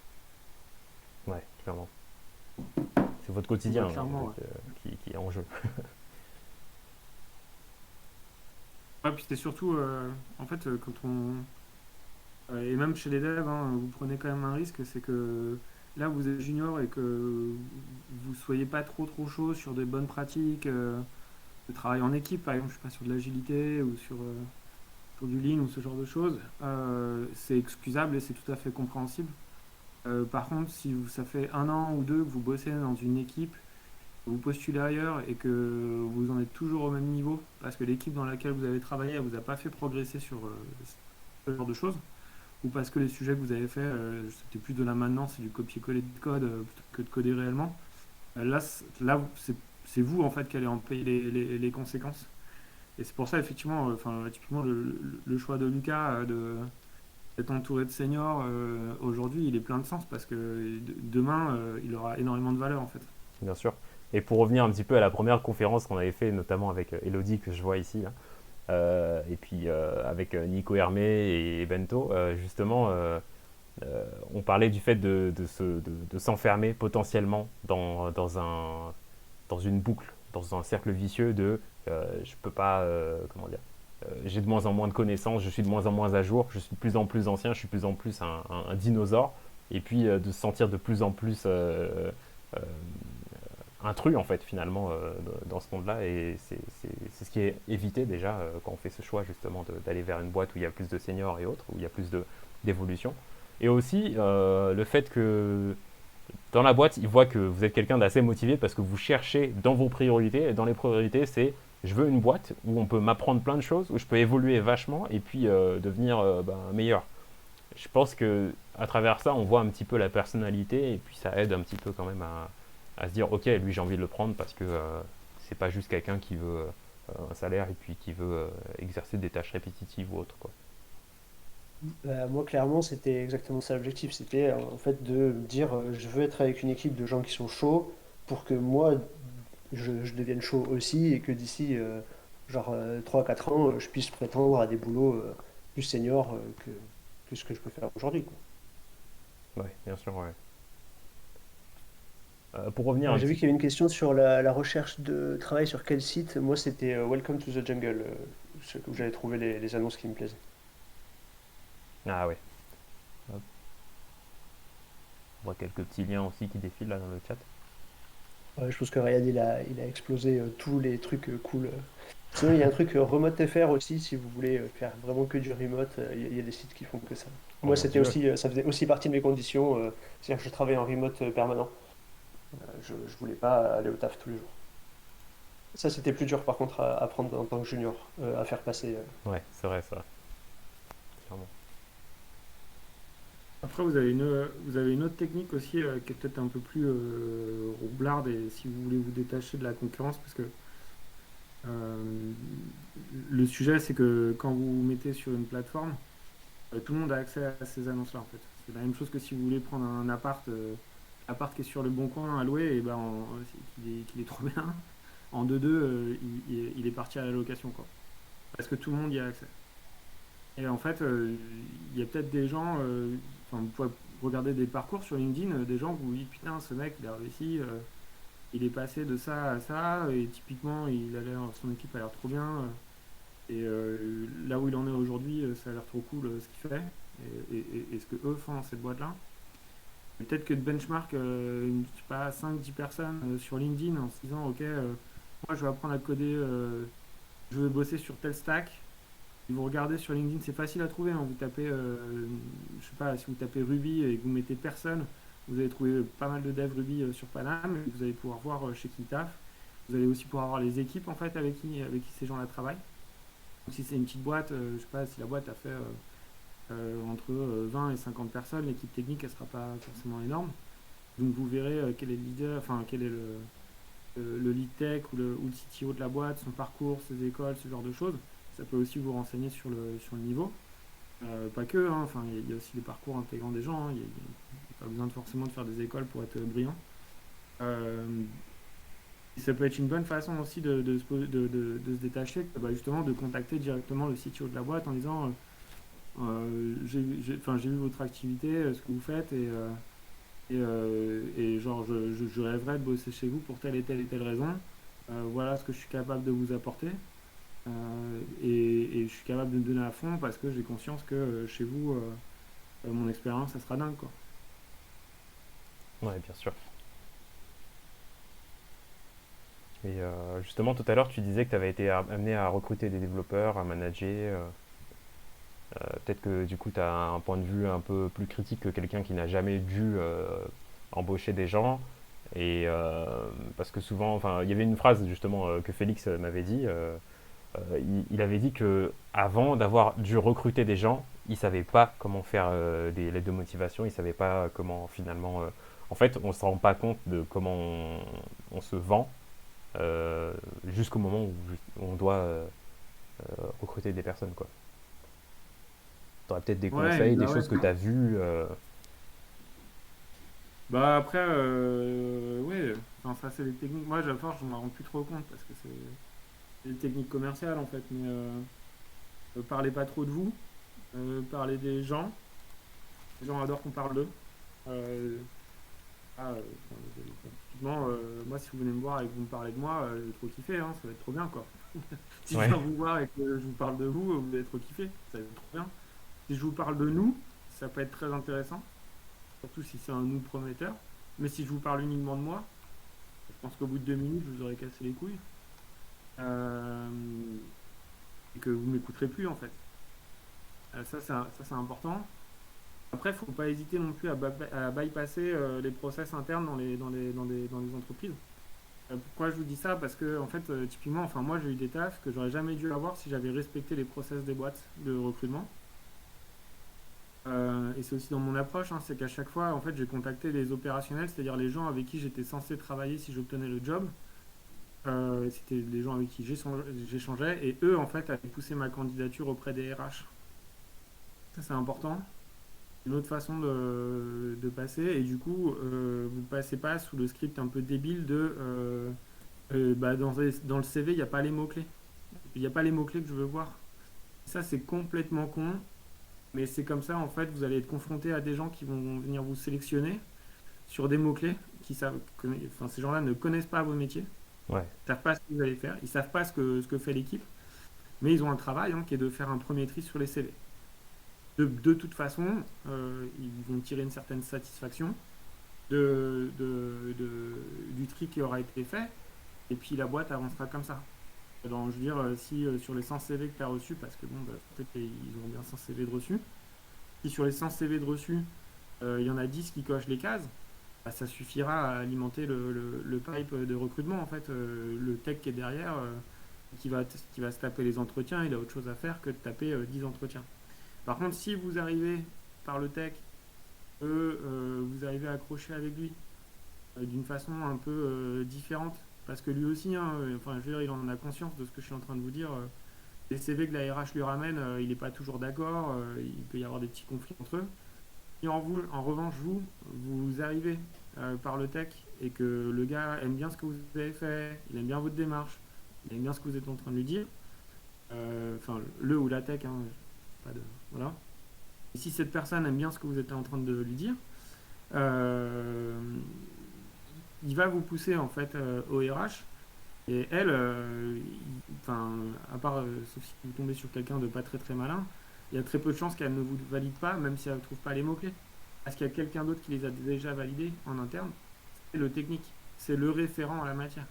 Ouais, clairement. C'est votre quotidien Bah, en clairement, ouais. fait, qui est en jeu. Ouais, puis c'était surtout, en fait, quand on, et même chez les devs, hein, vous prenez quand même un risque, c'est que là, vous êtes junior et que vous soyez pas trop chaud sur des bonnes pratiques, de travail en équipe, par exemple, je sais pas, sur de l'agilité ou sur du lean ou ce genre de choses, c'est excusable et c'est tout à fait compréhensible. Par contre, si ça fait un an ou deux que vous bossez dans une équipe, que vous postulez ailleurs et que vous en êtes toujours au même niveau, parce que l'équipe dans laquelle vous avez travaillé, elle vous a pas fait progresser sur ce genre de choses, ou parce que les sujets que vous avez fait, c'était plus de la maintenance, c'est du copier-coller de code plutôt que de coder réellement. Là, c'est vous en fait qui allez en payer les conséquences. Et c'est pour ça, effectivement, enfin, typiquement, le choix de Lucas d'être entouré de seniors aujourd'hui, il est plein de sens parce que demain, il aura énormément de valeur en fait. Bien sûr. Et pour revenir un petit peu à la première conférence qu'on avait fait, notamment avec Elodie, que je vois ici, là, et puis avec Nico Hermé et Bento, justement, on parlait du fait de s'enfermer potentiellement dans une boucle, dans un cercle vicieux de je peux pas, comment dire, j'ai de moins en moins de connaissances, je suis de moins en moins à jour, je suis de plus en plus ancien, je suis de plus en plus un dinosaure, et puis de se sentir de plus en plus euh, intrus en fait finalement dans ce monde-là, et c'est ce qui est évité déjà quand on fait ce choix justement d'aller vers une boîte où il y a plus de seniors et autres, où il y a plus d'évolution. Et aussi le fait que dans la boîte, ils voient que vous êtes quelqu'un d'assez motivé parce que vous cherchez dans vos priorités. Et dans les priorités, c'est je veux une boîte où on peut m'apprendre plein de choses, où je peux évoluer vachement et puis devenir meilleur. Je pense que à travers ça, on voit un petit peu la personnalité et puis ça aide un petit peu quand même à se dire ok, lui j'ai envie de le prendre parce que c'est pas juste quelqu'un qui veut un salaire et puis qui veut exercer des tâches répétitives ou autre quoi. Bah, moi, clairement, c'était exactement ça l'objectif. C'était en fait de me dire je veux être avec une équipe de gens qui sont chauds pour que moi, je devienne chaud aussi et que d'ici genre 3-4 ans, je puisse prétendre à des boulots plus seniors que ce que je peux faire aujourd'hui, quoi. Ouais, bien sûr, ouais. Pour revenir un J'ai vu petit qu'il y avait une question sur la recherche de travail sur quel site. Moi, c'était Welcome to the Jungle, où j'avais trouvé les annonces qui me plaisaient. ah ouais. Hop. On voit quelques petits liens aussi qui défilent là dans le chat. Ouais, je pense que Ryan, il a explosé tous les trucs cool. Sinon, il y a un truc Remote FR aussi, si vous voulez faire vraiment que du remote, il y a des sites qui font que ça. Oh Moi, mon c'était dieu. aussi, ça faisait aussi partie de mes conditions, c'est-à-dire que je travaillais en remote permanent. Je voulais pas aller au taf tous les jours. Ça, c'était plus dur par contre à prendre en tant que junior, à faire passer. Ouais, c'est vrai ça. Clairement. Après, vous avez une autre technique aussi qui est peut-être un peu plus roublarde et si vous voulez vous détacher de la concurrence, parce que euh, le sujet c'est que quand vous vous mettez sur une plateforme, tout le monde a accès à ces annonces-là en fait. C'est la même chose que si vous voulez prendre un appart qui est sur le bon coin à louer, et ben qu'il est trop bien. En 2-2, il est parti à la location quoi. Parce que tout le monde y a accès. Et en fait, il y a peut-être des gens, enfin, vous pouvez regarder des parcours sur LinkedIn, des gens où vous dites putain, ce mec, il a réussi, il est passé de ça à ça, et typiquement, son équipe a l'air trop bien, et là où il en est aujourd'hui, ça a l'air trop cool ce qu'il fait, et ce que eux font dans cette boîte-là. Et peut-être que de benchmark, je sais pas, 5-10 personnes sur LinkedIn en se disant, ok, moi je vais apprendre à coder, je veux bosser sur tel stack, si vous regardez sur LinkedIn, c'est facile à trouver, hein. Vous tapez, je sais pas, si vous tapez Ruby et que vous mettez personne, vous allez trouver pas mal de devs Ruby sur Paname. Et vous allez pouvoir voir chez qui ils taffent. Vous allez aussi pouvoir voir les équipes en fait avec qui ces gens-là travaillent. Donc, si c'est une petite boîte, je sais pas, si la boîte a fait entre 20 et 50 personnes, l'équipe technique elle sera pas forcément énorme. Donc vous verrez quel est le leader, enfin quel est le lead tech ou le CTO de la boîte, son parcours, ses écoles, ce genre de choses. Ça peut aussi vous renseigner sur le niveau. Pas que, hein, enfin, il y a aussi les parcours intégrants des gens. Il n'y a, pas besoin forcément de faire des écoles pour être brillant. Euh, Ça peut être une bonne façon aussi de se détacher, bah, justement de contacter directement le CTO de la boîte en disant j'ai vu votre activité, ce que vous faites, et genre je rêverais de bosser chez vous pour telle et telle raison. Voilà ce que je suis capable de vous apporter. Et je suis capable de me donner à fond parce que j'ai conscience que chez vous, mon expérience, ça sera dingue, quoi. Ouais, bien sûr. Et justement, tout à l'heure, tu disais que tu avais été amené à recruter des développeurs, à manager. Peut-être que du coup, tu as un point de vue un peu plus critique que quelqu'un qui n'a jamais dû embaucher des gens. Et parce que souvent, enfin, il y avait une phrase justement que Félix m'avait dit. Il avait dit que avant d'avoir dû recruter des gens, il savait pas comment faire des lettres de motivation. Il savait pas comment finalement. En fait, on se rend pas compte de comment on se vend jusqu'au moment où on doit recruter des personnes, quoi. Tu aurais peut-être des Ouais, conseils, des bah ouais. choses que tu as vues. Bah après, ouais, enfin, ça c'est des techniques. Moi, à force, je m'en rends plus trop compte parce que c'est des techniques commerciales en fait. Mais parlez pas trop de vous, parlez des gens. Les gens adorent qu'on parle d'eux. Euh, enfin, typiquement, moi, si vous venez me voir et que vous me parlez de moi, je vais trop kiffer, hein, ça va être trop bien quoi. Si je Ouais, viens vous voir et que je vous parle de vous, vous allez trop kiffer, ça va être trop bien. Si je vous parle de nous, ça peut être très intéressant, surtout si c'est un nous prometteur. Mais si je vous parle uniquement de moi, je pense qu'au bout de 2 minutes, je vous aurais cassé les couilles. Euh, et que vous m'écouterez plus en fait. Ça, c'est important. Après, il ne faut pas hésiter non plus à bypasser les process internes dans les entreprises. Pourquoi je vous dis ça? Parce que, en fait, typiquement, enfin, moi, j'ai eu des tafs que j'aurais jamais dû avoir si j'avais respecté les process des boîtes de recrutement. Et c'est aussi dans mon approche, hein, c'est qu'à chaque fois, en fait, j'ai contacté les opérationnels, c'est-à-dire les gens avec qui j'étais censé travailler si j'obtenais le job. C'était les gens avec qui j'échangeais, et eux, en fait, avaient poussé ma candidature auprès des RH. Ça, c'est important. Une autre façon de passer, et du coup, vous ne passez pas sous le script un peu débile de bah, dans le CV, il n'y a pas les mots-clés. Il n'y a pas les mots-clés que je veux voir. Ça, c'est complètement con, mais c'est comme ça, en fait, vous allez être confronté à des gens qui vont venir vous sélectionner sur des mots-clés qui savent, enfin, ces gens-là ne connaissent pas vos métiers, ouais, ils ne savent pas ce que vous allez faire, ils ne savent pas ce que fait l'équipe, mais ils ont un travail hein, qui est de faire un premier tri sur les CV. De toute façon, ils vont tirer une certaine satisfaction du tri qui aura été fait, et puis la boîte avancera comme ça. Alors, je veux dire, si sur les 100 CV que tu as reçus, parce que bon, bah, peut-être qu'ils ont bien 100 CV de reçus, si sur les 100 CV de reçus, il y en a 10 qui cochent les cases, bah, ça suffira à alimenter le pipe de recrutement. En fait, le tech qui est derrière, qui va se taper les entretiens, il a autre chose à faire que de taper 10 entretiens. Par contre, si vous arrivez par le tech, vous arrivez à accrocher avec lui d'une façon un peu différente, parce que lui aussi, hein, enfin, je veux dire, il en a conscience de ce que je suis en train de vous dire. Les CV que la RH lui ramène, il n'est pas toujours d'accord, il peut y avoir des petits conflits entre eux. Si en revanche, vous arrivez par le tech et que le gars aime bien ce que vous avez fait, il aime bien votre démarche, il aime bien ce que vous êtes en train de lui dire, enfin, le ou la tech, hein, pas de, voilà. Et si cette personne aime bien ce que vous êtes en train de lui dire, euh, il va vous pousser en fait au RH. Et elle, enfin, à part, sauf si vous tombez sur quelqu'un de pas très très malin, il y a très peu de chances qu'elle ne vous valide pas, même si elle ne trouve pas les mots-clés. Parce qu'il y a quelqu'un d'autre qui les a déjà validés en interne. C'est le technique. C'est le référent à la matière.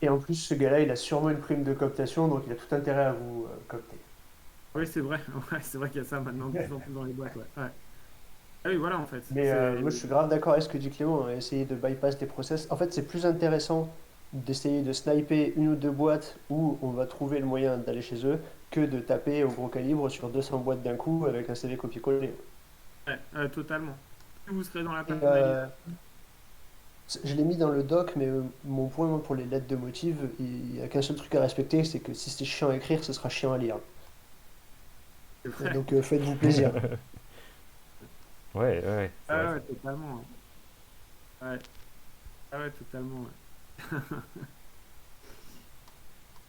Et en plus, ce gars-là, il a sûrement une prime de cooptation, donc il a tout intérêt à vous coopter. Oui, c'est vrai. Ouais, c'est vrai qu'il y a ça maintenant de plus en plus dans les boîtes. Ouais. Ouais. Ah oui, voilà en fait. Mais moi, je suis grave d'accord avec ce que dit Clément, hein, essayer de bypass des process. En fait, c'est plus intéressant d'essayer de sniper une ou deux boîtes où on va trouver le moyen d'aller chez eux que de taper au gros calibre sur 200 boîtes d'un coup avec un CV copier-coller. Ouais, totalement. Plus vous serez dans la Et, personnalisation. je l'ai mis dans le doc, mais mon point pour les lettres de motive, il n'y a qu'un seul truc à respecter, c'est que si c'est chiant à écrire, ce sera chiant à lire. C'est vrai. Donc faites-vous plaisir. ouais, ouais, c'est vrai Ah ça. ouais, totalement. Ouais. Ouais. Ah ouais, totalement. Ouais.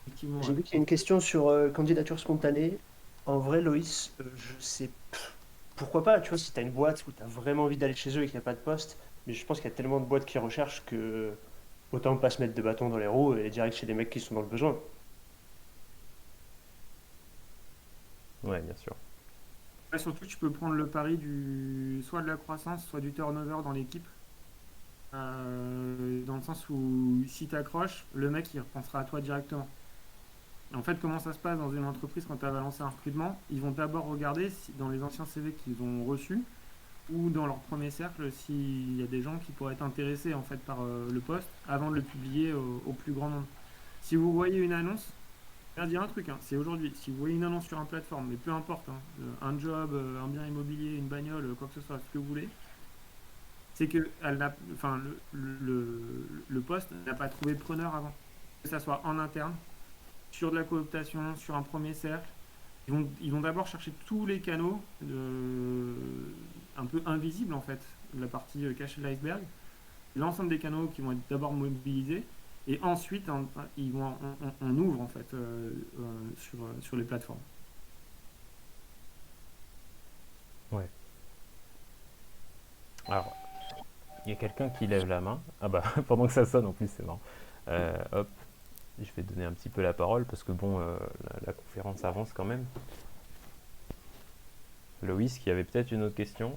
Effectivement, J'ai ouais. vu qu'il y a une question sur candidature spontanée. En vrai, Loïs, je sais pourquoi pas, tu vois, si tu as une boîte où tu as vraiment envie d'aller chez eux et qu'il n'y a pas de poste, mais je pense qu'il y a tellement de boîtes qui recherchent que autant pas se mettre de bâton dans les roues et aller direct chez des mecs qui sont dans le besoin. Ouais, bien sûr. Là, surtout, tu peux prendre le pari soit de la croissance, soit du turnover dans l'équipe. Dans le sens où si tu accroches, le mec il repensera à toi directement. En fait, comment ça se passe dans une entreprise quand tu vas lancer un recrutement? Ils vont d'abord regarder dans les anciens CV qu'ils ont reçus ou dans leur premier cercle s'il y a des gens qui pourraient être intéressés en fait par le poste avant de le publier au plus grand nombre. Si vous voyez une annonce, je vais dire un truc, hein, c'est aujourd'hui. Si vous voyez une annonce sur une plateforme, mais peu importe, hein, un job, un bien immobilier, une bagnole, quoi que ce soit, ce que vous voulez, c'est que enfin, le poste n'a pas trouvé de preneur avant. Que ça soit en interne, sur de la cooptation, sur un premier cercle. Ils vont d'abord chercher tous les canaux un peu invisibles en fait, la partie cachée de l'iceberg, l'ensemble des canaux qui vont être d'abord mobilisés, et ensuite on ouvre en fait sur les plateformes. Ouais. Alors, il y a quelqu'un qui lève la main. Ah bah, pendant que ça sonne en plus, c'est marrant. Hop, je vais donner un petit peu la parole parce que bon, la conférence avance quand même. Loïs, qui avait peut-être une autre question,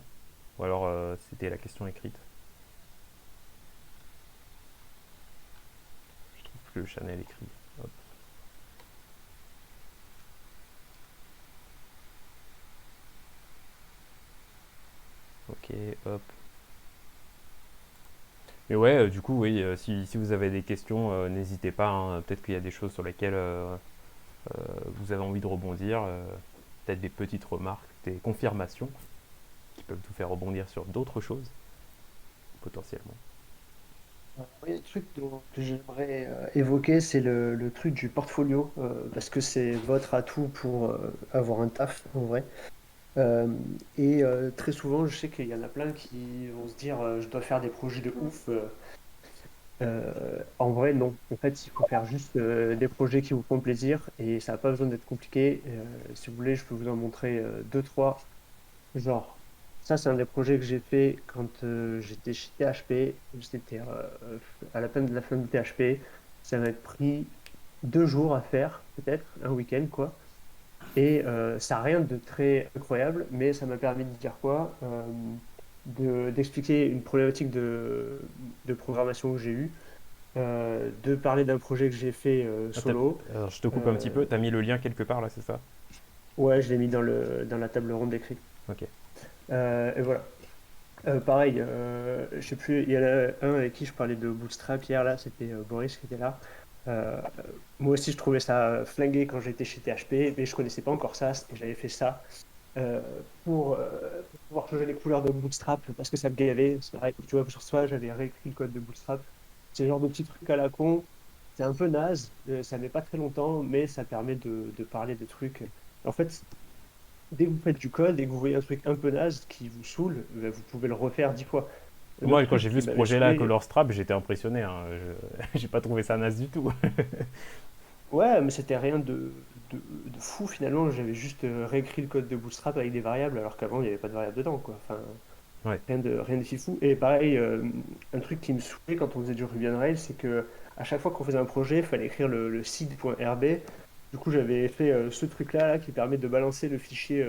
ou alors c'était la question écrite. Je trouve plus le Chanel écrit. Hop. Ok, hop. Mais ouais, du coup, oui, si vous avez des questions, n'hésitez pas, hein. Peut-être qu'il y a des choses sur lesquelles vous avez envie de rebondir. Peut-être des petites remarques, des confirmations qui peuvent vous faire rebondir sur d'autres choses, potentiellement. Oui, le truc que j'aimerais évoquer, c'est le truc du portfolio, parce que c'est votre atout pour avoir un taf, en vrai. Euh, Très souvent, je sais qu'il y en a plein qui vont se dire, je dois faire des projets de ouf. En vrai, non. En fait, il faut faire juste des projets qui vous font plaisir et ça n'a pas besoin d'être compliqué. Si vous voulez, je peux vous en montrer deux, trois. Genre, ça, c'est un des projets que j'ai fait quand j'étais chez THP. C'était à la fin de THP. Ça m'a pris 2 jours à faire, peut-être, un week-end, quoi. Et ça n'a rien de très incroyable, mais ça m'a permis de dire quoi? D'expliquer une problématique de programmation que j'ai eue, de parler d'un projet que j'ai fait Ah, solo. alors, je te coupe un petit Euh, peu, t'as mis le lien quelque part là, c'est ça? ouais, je l'ai mis dans la table ronde d'écrit. Ok. Et voilà. Pareil, je sais plus, il y en a un avec qui je parlais de Bootstrap hier, là, c'était Boris qui était là. Euh, Moi aussi, je trouvais ça flingué quand j'étais chez THP, mais je connaissais pas encore ça, et j'avais fait ça euh, pour pouvoir changer les couleurs de Bootstrap, parce que ça me gavait. C'est vrai que tu vois, sur soi, j'avais réécrit le code de Bootstrap. C'est le genre de petits trucs à la con. C'est un peu naze, ça met pas très longtemps, mais ça permet de parler de trucs. En fait, dès que vous faites du code et que vous voyez un truc un peu naze qui vous saoule, ben, vous pouvez le refaire 10 fois. Un autre Moi, quand truc j'ai vu qui ce m'avait projet-là, saoulé, Colorstrap, j'étais impressionné, hein. J'ai pas trouvé ça naze du tout. ouais, mais c'était rien de fou finalement. J'avais juste réécrit le code de Bootstrap avec des variables, alors qu'avant il n'y avait pas de variables dedans, quoi. Enfin, Ouais. rien de si fou. Et pareil, un truc qui me saoulait quand on faisait du Ruby on Rails, c'est que à chaque fois qu'on faisait un projet, il fallait écrire le seed.rb. Du coup, j'avais fait ce truc-là là, qui permet de balancer le fichier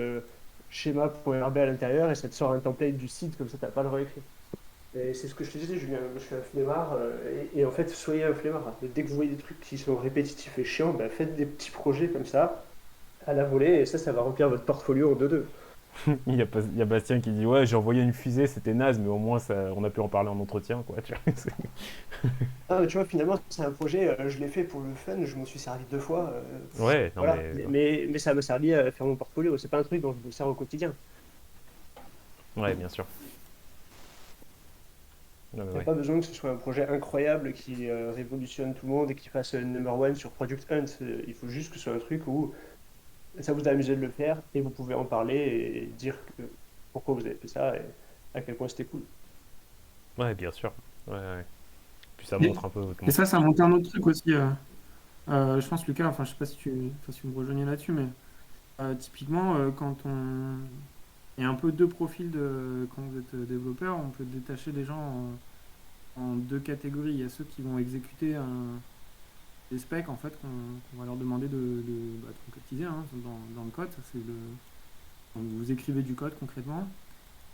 schéma.rb à l'intérieur et ça te sort un template du seed, comme ça, t'as pas à le réécrire. Et c'est ce que je te disais, Julien, je suis un flemmard. Et en fait, soyez un flemmard. Dès que vous voyez des trucs qui sont répétitifs et chiants, bah, faites des petits projets comme ça, à la volée, et ça va remplir votre portfolio en deux-deux. Il y a Bastien qui dit ouais, j'ai envoyé une fusée, c'était naze, mais au moins on a pu en parler en entretien, quoi. Tu vois, Ah, tu vois, finalement, c'est un projet, je l'ai fait pour le fun, je m'en suis servi 2 fois. ouais, non Voilà. mais Mais ça m'a servi à faire mon portfolio. C'est pas un truc dont je me sers au quotidien. ouais, bien sûr. Non, mais Il n'y a ouais. pas besoin que ce soit un projet incroyable qui révolutionne tout le monde et qui fasse number one sur Product Hunt. Il faut juste que ce soit un truc où ça vous a amusé de le faire et vous pouvez en parler et dire pourquoi vous avez fait ça et à quel point c'était cool. Ouais, bien sûr. Ouais, ouais. Puis ça montre un peu Et comment. ça monte un autre truc aussi. Je pense, Lucas, enfin, je sais pas si tu me rejoignais là-dessus, mais typiquement, quand on. Il y a un peu deux profils quand vous êtes développeur, on peut détacher les gens en deux catégories. Il y a ceux qui vont exécuter des specs en fait qu'on va leur demander de concrétiser hein, dans le code. Ça, donc, vous écrivez du code concrètement.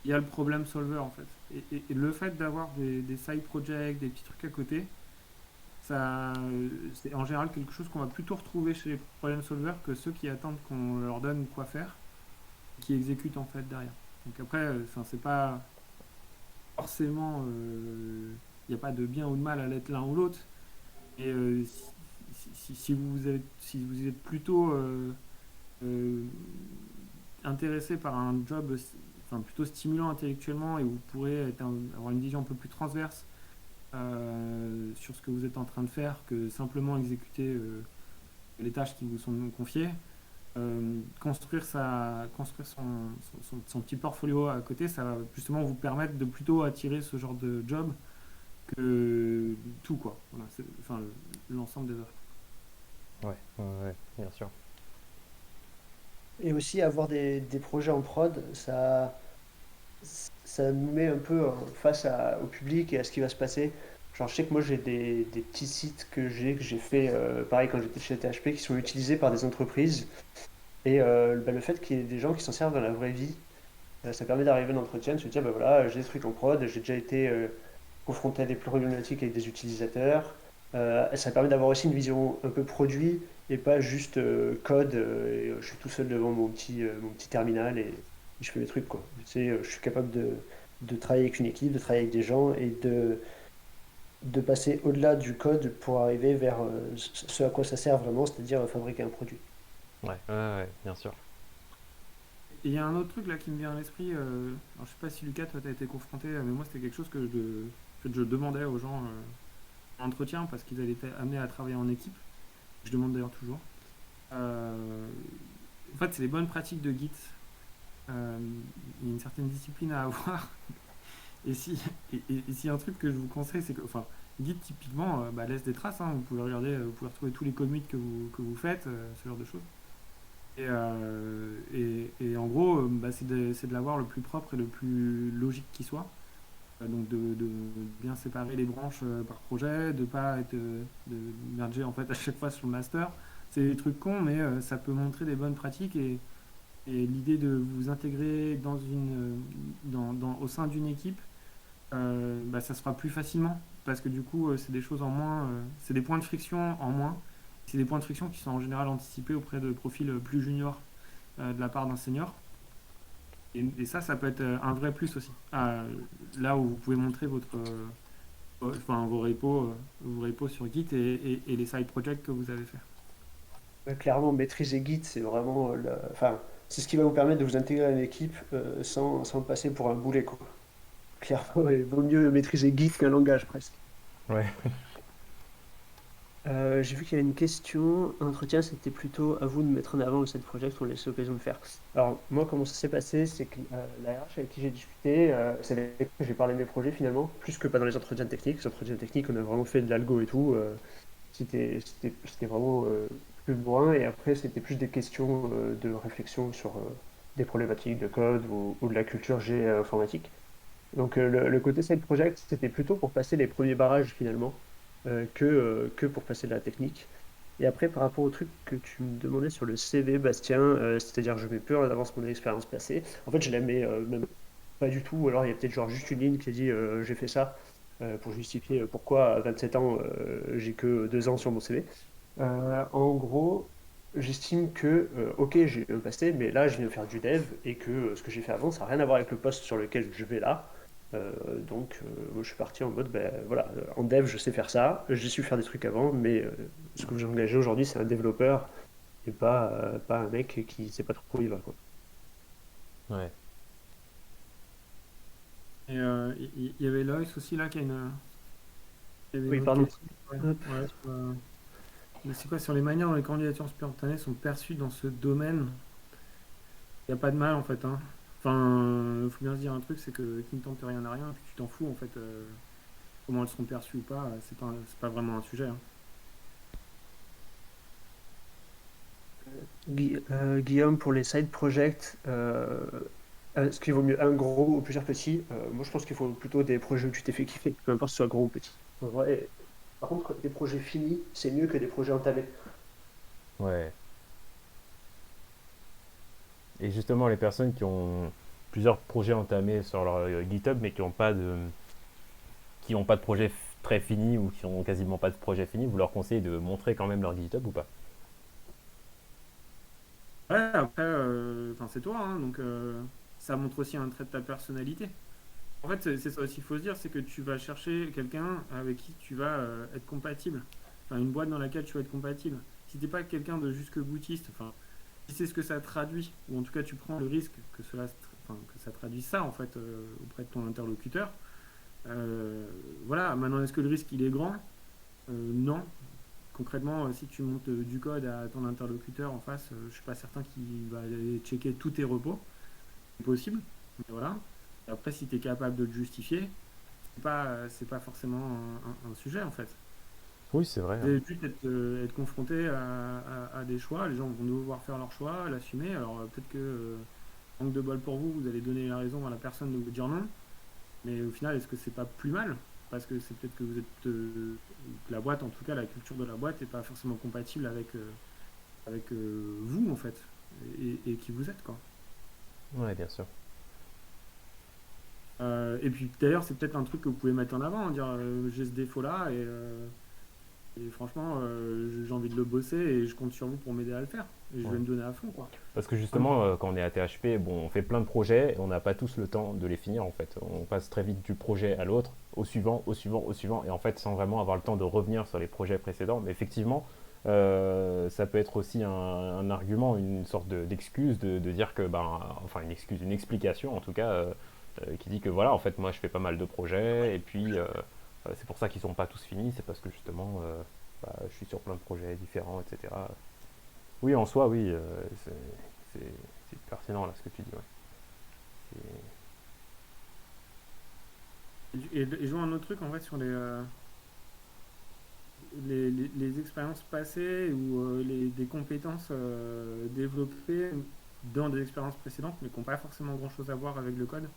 Il y a le problème solver en fait. Et le fait d'avoir des side projects, des petits trucs à côté, ça, c'est en général quelque chose qu'on va plutôt retrouver chez les problem solvers que ceux qui attendent qu'on leur donne quoi faire, qui exécutent en fait derrière. Donc après, c'est pas forcément, il n'y a pas de bien ou de mal à l'être l'un ou l'autre. Et si vous êtes plutôt euh, intéressé par un job plutôt stimulant intellectuellement et où vous pourrez avoir une vision un peu plus transverse sur ce que vous êtes en train de faire que simplement exécuter les tâches qui vous sont confiées, construire son petit portfolio à côté, ça va justement vous permettre de plutôt attirer ce genre de job que tout quoi. Voilà, enfin l'ensemble des offres. Ouais, ouais, bien sûr. Et aussi avoir des projets en prod, ça nous met un peu face au public et à ce qui va se passer. Genre, je sais que moi j'ai des petits sites que j'ai fait, pareil quand j'étais chez THP, qui sont utilisés par des entreprises. Et bah, le fait qu'il y ait des gens qui s'en servent dans la vraie vie, ça permet d'arriver à l'entretien, de se dire, bah voilà, j'ai des trucs en prod, j'ai déjà été confronté à des problématiques avec des utilisateurs. Ça permet d'avoir aussi une vision un peu produit et pas juste code. Je suis tout seul devant mon petit terminal et je fais mes trucs, quoi. Tu sais, je suis capable de travailler avec une équipe, de travailler avec des gens et de passer au-delà du code pour arriver vers ce à quoi ça sert vraiment, c'est-à-dire fabriquer un produit. Ouais, ouais, ouais, bien sûr. Et il y a un autre truc là qui me vient à l'esprit. Alors, je sais pas si Lucas, toi, t'as été confronté, mais moi, c'était quelque chose que je demandais aux gens en entretien parce qu'ils avaient été amenés à travailler en équipe. Je demande d'ailleurs toujours. Euh, En fait, c'est les bonnes pratiques de Git. Euh, il y a une certaine discipline à avoir. Et si, et s'il y a un truc que je vous conseille, c'est que, enfin, Git typiquement laisse des traces. Hein. Vous pouvez regarder, vous pouvez retrouver tous les commits que vous faites, ce genre de choses. Et en gros, c'est de l'avoir le plus propre et le plus logique qui soit. Donc de bien séparer les branches par projet, de pas être de merger en fait à chaque fois sur le master. C'est des trucs cons, mais ça peut montrer des bonnes pratiques et l'idée de vous intégrer au sein d'une équipe, ça se fera plus facilement parce que du coup, c'est des choses en moins, c'est des points de friction en moins. C'est des points de friction qui sont en général anticipés auprès de profils plus juniors de la part d'un senior. Et ça peut être un vrai plus aussi. Là où vous pouvez montrer vos repos sur Git et les side projects que vous avez fait. Ouais, clairement, maîtriser Git, c'est vraiment, enfin, c'est ce qui va vous permettre de vous intégrer à une équipe sans passer pour un boulet, quoi. Clairement, il vaut mieux maîtriser Git qu'un langage presque. Ouais. J'ai vu qu'il y avait une question. Entretien, c'était plutôt à vous de mettre en avant le side project, on laisse l'occasion de faire. Alors, moi, comment ça s'est passé, c'est que la RH avec qui j'ai discuté, c'est avec elle que j'ai parlé de mes projets finalement, plus que pas dans les entretiens techniques. Les entretiens techniques, on a vraiment fait de l'algo et tout. C'était vraiment plus loin. Et après, c'était plus des questions de réflexion sur des problématiques de code ou de la culture informatique. Donc le côté side project, c'était plutôt pour passer les premiers barrages finalement, que pour passer de la technique. Et après, par rapport au truc que tu me demandais sur le CV, Bastien, c'est-à-dire je mets peu en avance mon expérience passée. En fait, je la mets même pas du tout. Alors il y a peut-être genre juste une ligne qui dit j'ai fait ça pour justifier pourquoi à 27 ans j'ai que 2 ans sur mon CV. En gros, j'estime que, ok, j'ai un passé, mais là, je viens faire du dev et que ce que j'ai fait avant, ça n'a rien à voir avec le poste sur lequel je vais là. Moi, je suis parti en mode, ben voilà, en dev, je sais faire ça, j'ai su faire des trucs avant, mais ce que j'ai engagé aujourd'hui, c'est un développeur et pas un mec qui sait pas trop où il va, quoi. Ouais. Et il y avait Loïs aussi là qui avait une Oui, autre pardon. question. Ouais, ouais, mais c'est quoi sur les manières dont les candidatures spontanées sont perçues dans ce domaine? Il n'y a pas de mal en fait. Hein. Enfin, il faut bien se dire un truc, c'est que qui ne tente rien n'a rien, et puis tu t'en fous en fait. Comment elles seront perçues ou pas, c'est pas vraiment un sujet. Hein. Guillaume, pour les side projects, est-ce qu'il vaut mieux un gros ou plusieurs petits? Moi, je pense qu'il faut plutôt des projets où tu t'es fait kiffer, peu importe si ce soit gros ou petit. En vrai, Par contre, des projets finis, c'est mieux que des projets entamés. Ouais. Et justement, les personnes qui ont plusieurs projets entamés sur leur GitHub, mais qui ont pas de projet très fini ou qui ont quasiment pas de projet fini, vous leur conseillez de montrer quand même leur GitHub ou pas? Ouais, après, enfin, c'est toi, hein, donc ça montre aussi un trait de ta personnalité. En fait, c'est ça aussi qu'il faut se dire, c'est que tu vas chercher quelqu'un avec qui tu vas être compatible. Enfin, une boîte dans laquelle tu vas être compatible. Si t'es pas quelqu'un de jusque-boutiste, enfin, si c'est ce que ça traduit, ou en tout cas tu prends le risque que enfin, que ça traduise ça en fait auprès de ton interlocuteur. Voilà, maintenant est-ce que le risque il est grand? Non. Concrètement, si tu montes du code à ton interlocuteur en face, je suis pas certain qu'il va aller checker tous tes repos. C'est possible, mais voilà. Et après, si tu es capable de le justifier, c'est pas forcément un sujet en fait. Oui, c'est vrai, hein. C'est juste être confronté à des choix. Les gens vont devoir faire leur choix, l'assumer. Alors peut-être que, manque de bol pour vous, vous allez donner la raison à la personne de vous dire non. Mais au final, est-ce que c'est pas plus mal? Parce que c'est peut-être que vous êtes, que la boîte, en tout cas la culture de la boîte, n'est pas forcément compatible avec vous en fait, et qui vous êtes quoi. Ouais, bien sûr. Et puis d'ailleurs, c'est peut-être un truc que vous pouvez mettre en avant, hein, dire j'ai ce défaut-là et franchement, j'ai envie de le bosser et je compte sur vous pour m'aider à le faire. Et je Ouais. vais me donner à fond, quoi. Parce que justement, quand on est à THP, bon, on fait plein de projets et on n'a pas tous le temps de les finir en fait. On passe très vite du projet à l'autre, au suivant, au suivant, au suivant, et en fait sans vraiment avoir le temps de revenir sur les projets précédents. Mais effectivement, ça peut être aussi un argument, une sorte d'excuse de dire que, ben, enfin une excuse, une explication en tout cas, qui dit que voilà, en fait moi je fais pas mal de projets et puis c'est pour ça qu'ils sont pas tous finis, c'est parce que justement bah, je suis sur plein de projets différents, etc. Oui, en soi, oui, c'est c'est- c'est pertinent là ce que tu dis. Ouais. Et je vois un autre truc en fait sur les expériences passées ou des compétences développées dans des expériences précédentes, mais qui n'ont pas forcément grand-chose à voir avec le code.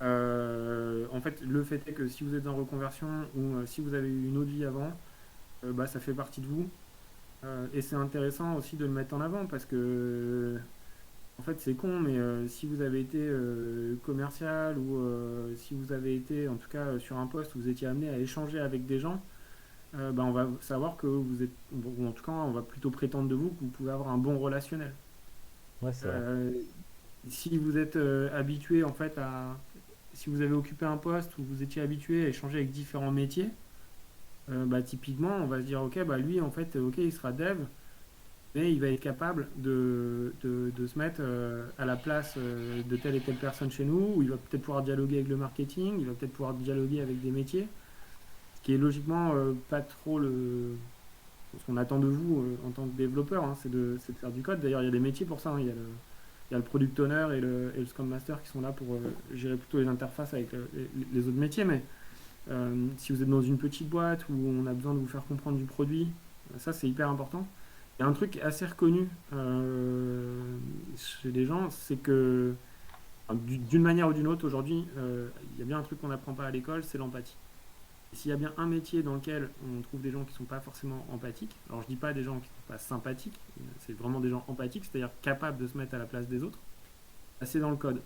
En fait, le fait est que si vous êtes en reconversion ou si vous avez eu une autre vie avant, bah, ça fait partie de vous. Et c'est intéressant aussi de le mettre en avant parce que, en fait, c'est con, mais si vous avez été commercial ou si vous avez été, en tout cas, sur un poste où vous étiez amené à échanger avec des gens, bah, on va savoir que vous êtes, ou en tout cas, on va plutôt prétendre de vous que vous pouvez avoir un bon relationnel. Ouais, c'est vrai. Euh, Si vous êtes habitué, en fait, si vous avez occupé un poste où vous étiez habitué à échanger avec différents métiers, bah, typiquement, on va se dire, ok, bah, lui, en fait, ok, il sera dev, mais il va être capable de se mettre à la place de telle et telle personne chez nous, où il va peut-être pouvoir dialoguer avec le marketing, il va peut-être pouvoir dialoguer avec des métiers, ce qui est logiquement pas trop ce qu'on attend de vous en tant que développeur, hein, c'est de faire du code. D'ailleurs, il y a des métiers pour ça, hein. Il y a le product owner et le Scrum Master qui sont là pour gérer plutôt les interfaces avec les autres métiers, mais si vous êtes dans une petite boîte où on a besoin de vous faire comprendre du produit, ça c'est hyper important. Il y a un truc assez reconnu chez les gens, c'est que enfin, d'une manière ou d'une autre aujourd'hui, il y a bien un truc qu'on n'apprend pas à l'école, c'est l'empathie. Et s'il y a bien un métier dans lequel on trouve des gens qui ne sont pas forcément empathiques, alors je dis pas des gens qui ne sont pas sympathiques, c'est vraiment des gens empathiques, c'est-à-dire capables de se mettre à la place des autres, bah, c'est dans le code.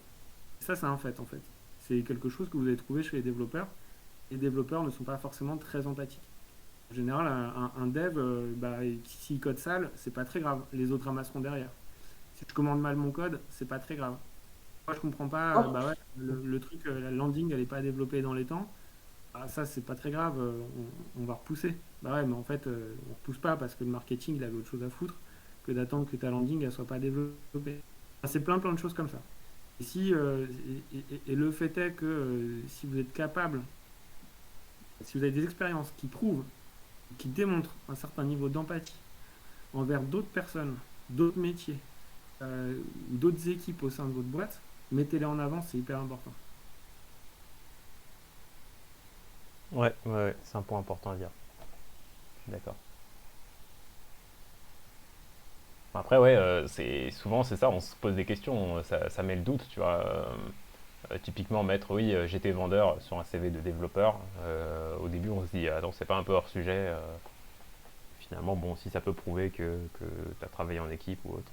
Et ça c'est un fait en fait. C'est quelque chose que vous allez trouver chez les développeurs. Les développeurs ne sont pas forcément très empathiques. En général, un dev, bah, s'il code sale, c'est pas très grave. Les autres ramasseront derrière. Si je commande mal mon code, c'est pas très grave. Moi, je comprends pas, Oh, bah ouais, le truc, la landing, elle est pas développée dans les temps. Ah, ça, c'est pas très grave, on va repousser. Bah ouais, mais en fait, on repousse pas parce que le marketing, il avait autre chose à foutre que d'attendre que ta landing, elle soit pas développée. Enfin, c'est plein de choses comme ça. Et, si, et le fait est que si vous êtes capable, si vous avez des expériences qui prouvent, qui démontrent un certain niveau d'empathie envers d'autres personnes, d'autres métiers, ou d'autres équipes au sein de votre boîte, mettez-les en avant, c'est hyper important. Ouais, ouais, ouais, c'est un point important à dire. Je suis d'accord. Après, ouais, c'est souvent c'est ça, on se pose des questions, ça met le doute, tu vois. Typiquement, mettre oui, j'étais vendeur sur un CV de développeur, au début on se dit, attends, c'est pas un peu hors sujet. Finalement, bon, si ça peut prouver que tu as travaillé en équipe ou autre.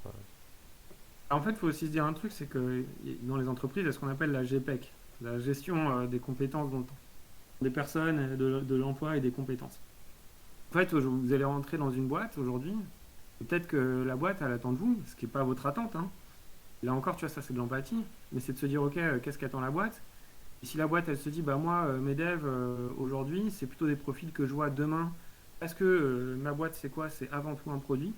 En fait, il faut aussi se dire un truc, c'est que dans les entreprises, il y a ce qu'on appelle la GPEC, la gestion des compétences dans le temps, des personnes, de l'emploi et des compétences. En fait, vous allez rentrer dans une boîte aujourd'hui, et peut-être que la boîte, elle attend de vous, ce qui n'est pas votre attente, hein. Là encore, tu vois, ça c'est de l'empathie, mais c'est de se dire, ok, qu'est-ce qu'attend la boîte? Et si la boîte, elle se dit, bah moi, mes devs, aujourd'hui, c'est plutôt des profils que je vois demain, parce que ma boîte, c'est quoi? C'est avant tout un produit.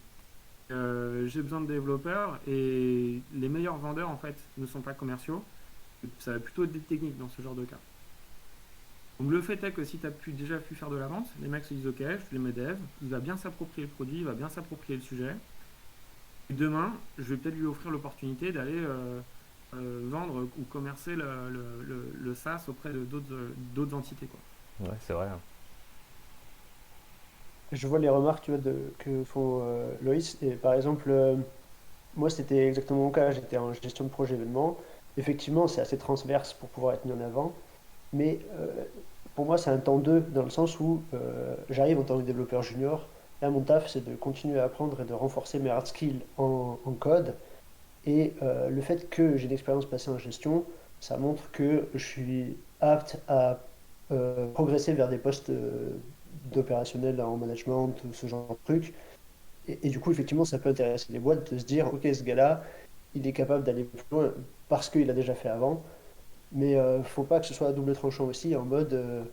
J'ai besoin de développeurs et les meilleurs vendeurs en fait ne sont pas commerciaux, ça va plutôt être des techniques dans ce genre de cas. Donc le fait est que si tu as déjà pu faire de la vente, les mecs se disent ok, je les mets dev, il va bien s'approprier le produit, il va bien s'approprier le sujet. Et demain, je vais peut-être lui offrir l'opportunité d'aller vendre ou commercer le SaaS auprès de d'autres entités, quoi. Ouais, c'est vrai, hein. Je vois les remarques, tu vois, que font Loïs. Et par exemple, moi, c'était exactement mon cas. J'étais en gestion de projet événement. Effectivement, c'est assez transverse pour pouvoir être mis en avant. Mais pour moi, c'est un temps 2 dans le sens où j'arrive en tant que développeur junior. Là, mon taf, c'est de continuer à apprendre et de renforcer mes hard skills en code. Et le fait que j'ai une expérience passée en gestion, ça montre que je suis apte à progresser vers des postes d'opérationnel en management, ou ce genre de trucs. Et du coup, effectivement, ça peut intéresser les boîtes de se dire, OK, ce gars-là, il est capable d'aller plus loin parce qu'il a déjà fait avant. Mais faut pas que ce soit à double tranchant aussi, en mode,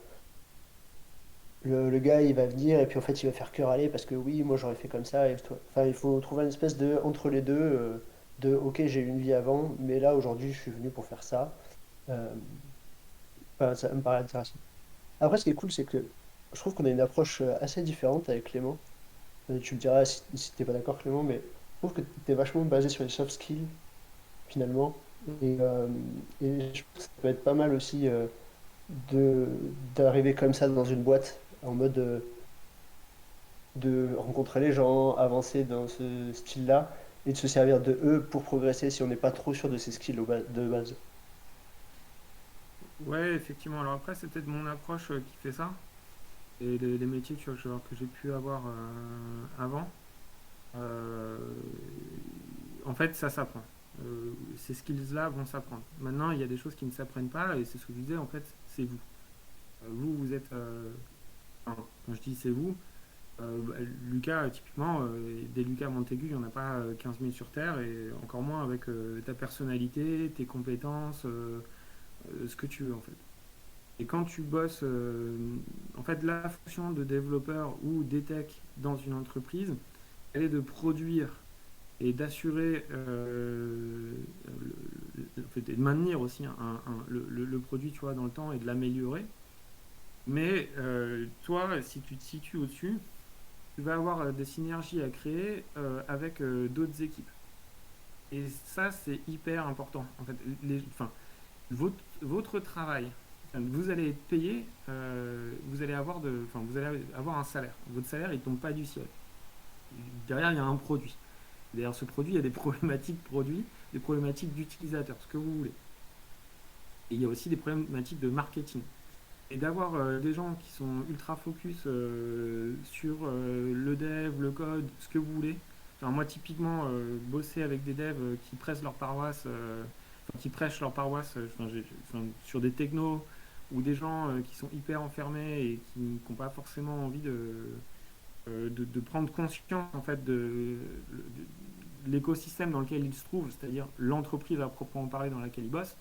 le gars, il va venir et puis en fait, il va faire cœur aller parce que oui, moi, j'aurais fait comme ça. Et toi. Enfin, il faut trouver une espèce de, entre les deux, de, OK, j'ai eu une vie avant, mais là, aujourd'hui, je suis venu pour faire ça. Euh, enfin, ça me paraît intéressant. Après, ce qui est cool, c'est que je trouve qu'on a une approche assez différente avec Clément. Tu me diras si t'es pas d'accord, Clément, mais je trouve que t'es vachement basé sur les soft skills, finalement. Et, euh, et je pense que ça peut être pas mal aussi de d'arriver comme ça dans une boîte, en mode de rencontrer les gens, avancer dans ce style-là, et de se servir de eux pour progresser si on n'est pas trop sûr de ses skills de base. Ouais, effectivement. Alors après, c'est peut-être mon approche qui fait ça. Et les métiers tu vois, que j'ai pu avoir avant, euh, en fait, ça s'apprend. Ces skills-là vont s'apprendre. Maintenant, il y a des choses qui ne s'apprennent pas, et c'est ce que je disais, en fait, c'est vous. Vous êtes. Enfin, quand je dis c'est vous, bah, Lucas, typiquement, des Lucas Montaigu, il n'y en a pas 15 000 sur Terre, et encore moins avec ta personnalité, tes compétences, ce que tu veux, en fait. Et quand tu bosses, en fait, la fonction de développeur ou d'ETech dans une entreprise, elle est de produire et d'assurer, en fait, et de maintenir aussi le produit, tu vois, dans le temps et de l'améliorer. Mais toi, si tu te situes au-dessus, tu vas avoir des synergies à créer avec d'autres équipes. Et ça, c'est hyper important. En fait, enfin, votre travail, enfin, vous allez être payé, vous allez avoir un salaire. Votre salaire, il tombe pas du ciel. Derrière, il y a un produit. Derrière ce produit, il y a des problématiques produits, des problématiques d'utilisateurs, ce que vous voulez. Et il y a aussi des problématiques de marketing. Et d'avoir des gens qui sont ultra focus sur le dev, le code, ce que vous voulez. Enfin, moi, typiquement, bosser avec des devs qui pressent leur paroisse, qui prêchent leur paroisse sur des technos ou des gens qui sont hyper enfermés et qui n'ont pas forcément envie de prendre conscience en fait de l'écosystème dans lequel ils se trouvent, c'est-à-dire l'entreprise à proprement parler dans laquelle ils bossent,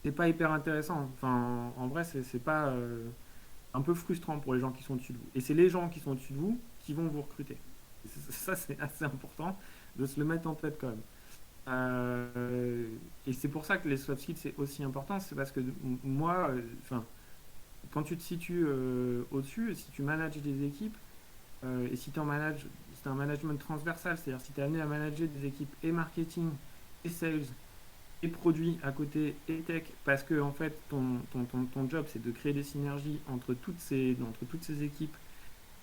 c'est pas hyper intéressant. Enfin, en vrai, c'est pas un peu frustrant pour les gens qui sont au-dessus de vous. Et c'est les gens qui sont au-dessus de vous qui vont vous recruter. Et ça, c'est assez important de se le mettre en tête quand même. Et c'est pour ça que les soft skills c'est aussi important, c'est parce que moi, enfin, quand tu te situes au-dessus, si tu manages des équipes, et si tu en manages, c'est un management transversal, c'est-à-dire si tu es amené à manager des équipes et marketing, et sales, et produits à côté, et tech, parce que en fait ton job c'est de créer des synergies entre toutes ces équipes,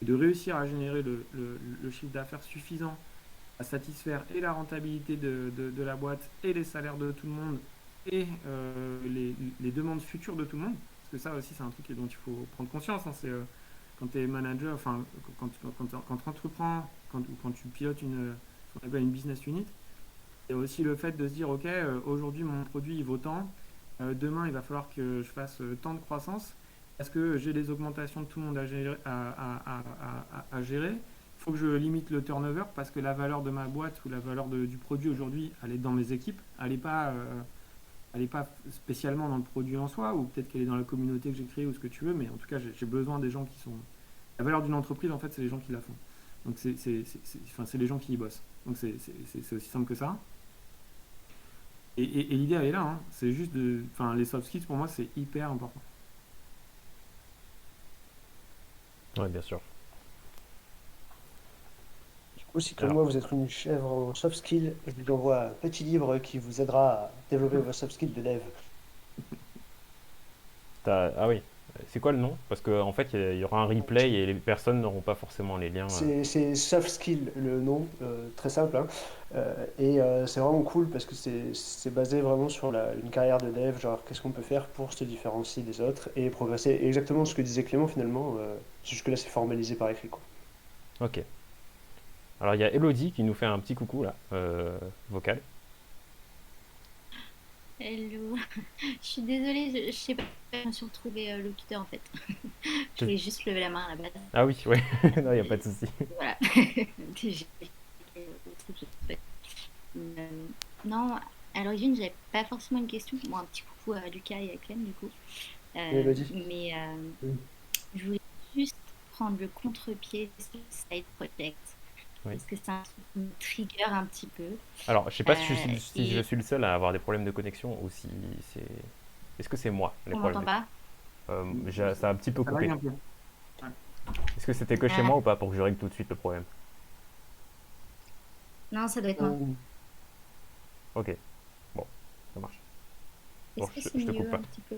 et de réussir à générer le chiffre d'affaires suffisant à satisfaire et la rentabilité de la boîte et les salaires de tout le monde et les demandes futures de tout le monde. Parce que ça aussi, c'est un truc dont il faut prendre conscience, hein. C'est quand tu es manager, enfin, quand tu entreprends, quand tu pilotes ce qu'on appelle une business unit, il y a aussi le fait de se dire, OK, aujourd'hui, mon produit, il vaut tant. Demain, il va falloir que je fasse tant de croissance. Est-ce que j'ai des augmentations de tout le monde à gérer? Il faut que je limite le turnover parce que la valeur de ma boîte ou la valeur du produit aujourd'hui, elle est dans mes équipes. Elle est pas spécialement dans le produit en soi, ou peut-être qu'elle est dans la communauté que j'ai créée ou ce que tu veux, mais en tout cas, j'ai besoin des gens qui sont. La valeur d'une entreprise, en fait, c'est les gens qui la font. Donc, enfin, c'est les gens qui y bossent. Donc, c'est aussi simple que ça. Et l'idée, elle est là, hein. C'est juste de. Enfin, les soft skills, pour moi, c'est hyper important. Ouais, bien sûr. Du coup, si comme Alors, moi vous êtes une chèvre en soft skill, je vous envoie un petit livre qui vous aidera à développer vos soft skills de dev. ah oui, c'est quoi le nom? Parce qu'en fait, il y aura un replay et les personnes n'auront pas forcément les liens. C'est Soft Skill le nom, très simple, hein. C'est vraiment cool parce que c'est basé vraiment sur une carrière de dev, genre qu'est-ce qu'on peut faire pour se différencier des autres et progresser. Exactement ce que disait Clément finalement, jusque-là c'est formalisé par écrit, quoi. Ok. Alors, il y a Elodie qui nous fait un petit coucou là, vocal. Hello. Je suis désolée, je sais pas, je me suis retrouvée locuteur en fait. Je C'est- voulais juste lever la main à la base. Ah oui, ouais, non, il n'y a pas de souci. Voilà. J'ai le truc, j'ai fait. Euh, non, à l'origine, j'avais pas forcément une question. Bon, un petit coucou à Lucas et à Clem du coup. Et Elodie? Mais Oui. je voulais juste prendre le contre-pied sur le side project Oui. parce que c'est un truc qui me trigger un petit peu. Alors, je sais pas si je Et suis le seul à avoir des problèmes de connexion ou si c'est. Est-ce que c'est moi les on problèmes m'entend pas? Ça a un petit peu Ça varie coupé. un peu. Est-ce que c'était que chez Ah, moi ou pas pour que je règle tout de suite le problème? non, ça doit être moi. Euh, Ok, bon, ça marche. Bon, Est-ce que c'est je te coupe mieux pas. un petit peu?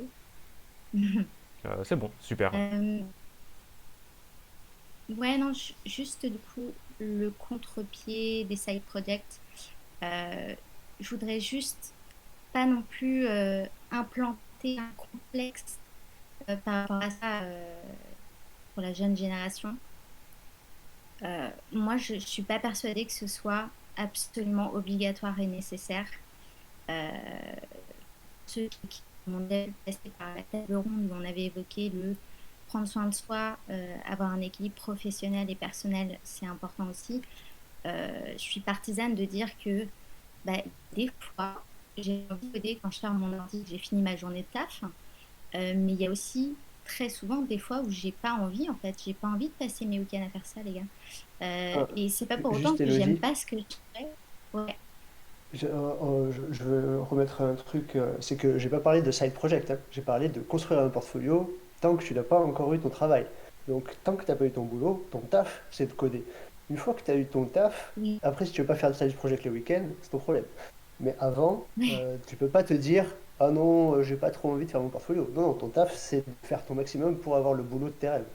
C'est bon, super. Euh, ouais, non, juste du coup, le contre-pied des side projects. Je voudrais juste pas non plus implanter un complexe par rapport à ça pour la jeune génération. Moi, je suis pas persuadée que ce soit absolument obligatoire et nécessaire. Euh, Ceux qui m'ont déjà passé par la table ronde où on avait évoqué le prendre soin de soi, avoir un équilibre professionnel et personnel, c'est important aussi. Je suis partisane de dire que bah, des fois, j'ai envie de coder quand je ferme mon ordi, j'ai fini ma journée de taf. Mais il y a aussi très souvent des fois où j'ai pas envie, en fait. J'ai pas envie de passer mes week-ends à faire ça, les gars. euh, Et c'est pas pour autant Juste que j'aime Elodie, pas ce que je fais. Ouais, je veux remettre un truc, c'est que j'ai pas parlé de side project, hein. J'ai parlé de construire un portfolio tant que tu n'as pas encore eu ton travail. Donc tant que tu n'as pas eu ton boulot, ton taf, c'est de coder. Une fois que tu as eu ton taf, oui, après si tu veux pas faire de side project le week-end, c'est ton problème. Mais avant, ouais, tu peux pas te dire ah non, j'ai pas trop envie de faire mon portfolio. Non, non, ton taf, c'est de faire ton maximum pour avoir le boulot de tes rêves.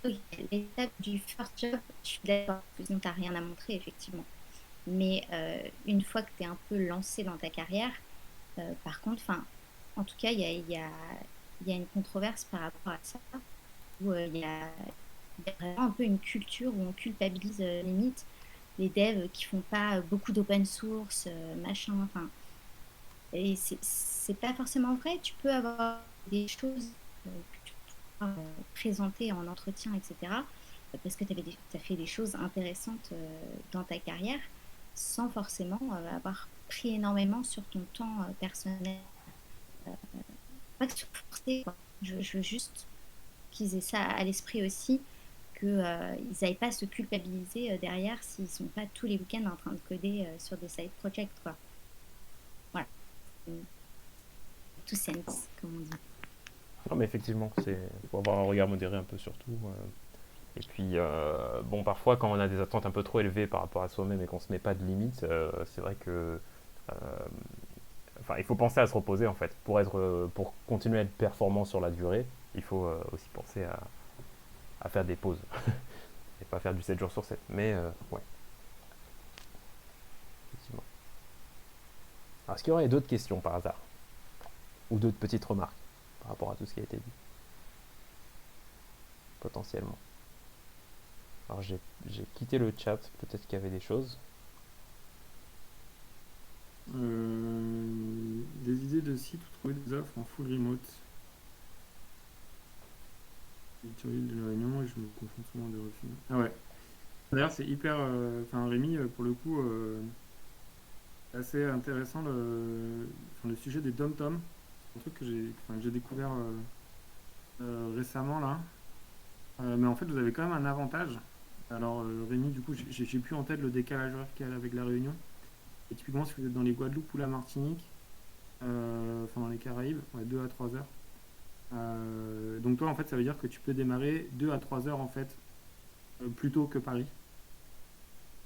oui. L'étape du first job, je suis d'accord, sinon t'as rien à montrer, effectivement. Mais une fois que tu es un peu lancé dans ta carrière, par contre, enfin, en tout cas, il y a une controverse par rapport à ça, où il y a vraiment un peu une culture où on culpabilise limite les devs qui font pas beaucoup d'open source, machin, enfin, et c'est pas forcément vrai. Tu peux avoir des choses que tu peux présenter en entretien, etc. Parce que tu as fait des choses intéressantes dans ta carrière sans forcément avoir pris énormément sur ton temps personnel. Pas que se forcer, quoi. Je veux juste qu'ils aient ça à l'esprit aussi, qu'ils n'aillent pas se culpabiliser derrière s'ils sont pas tous les week-ends en train de coder sur des side projects, quoi. Voilà. Tout sense, comme on dit. Non, mais effectivement, faut avoir un regard modéré un peu sur tout. Et puis, bon, parfois, quand on a des attentes un peu trop élevées par rapport à soi-même et qu'on se met pas de limites, c'est vrai que, euh, enfin, il faut penser à se reposer en fait. Pour continuer à être performant sur la durée, il faut aussi penser à faire des pauses et pas faire du 7 jours sur 7. Mais ouais, effectivement. Alors, est-ce qu'il y aurait d'autres questions par hasard? Ou d'autres petites remarques par rapport à tout ce qui a été dit, potentiellement? Alors, j'ai quitté le chat, peut-être qu'il y avait des choses. Des idées de sites ou trouver des offres en full remote. Éditorial de la Réunion et je me confonds souvent des refus. Ah ouais. D'ailleurs, c'est hyper. Enfin, Rémi, pour le coup, assez intéressant le sujet des dom-tom. C'est un truc que j'ai découvert récemment là. Mais en fait, vous avez quand même un avantage. Alors, Rémi, du coup, j'ai plus en tête le décalage horaire qu'il y a avec la Réunion. Et typiquement, si vous êtes dans les Guadeloupe ou la Martinique, enfin dans les Caraïbes, ouais, 2 à 3 heures. Donc toi, en fait, ça veut dire que tu peux démarrer 2 à 3 heures en fait, plus tôt que Paris.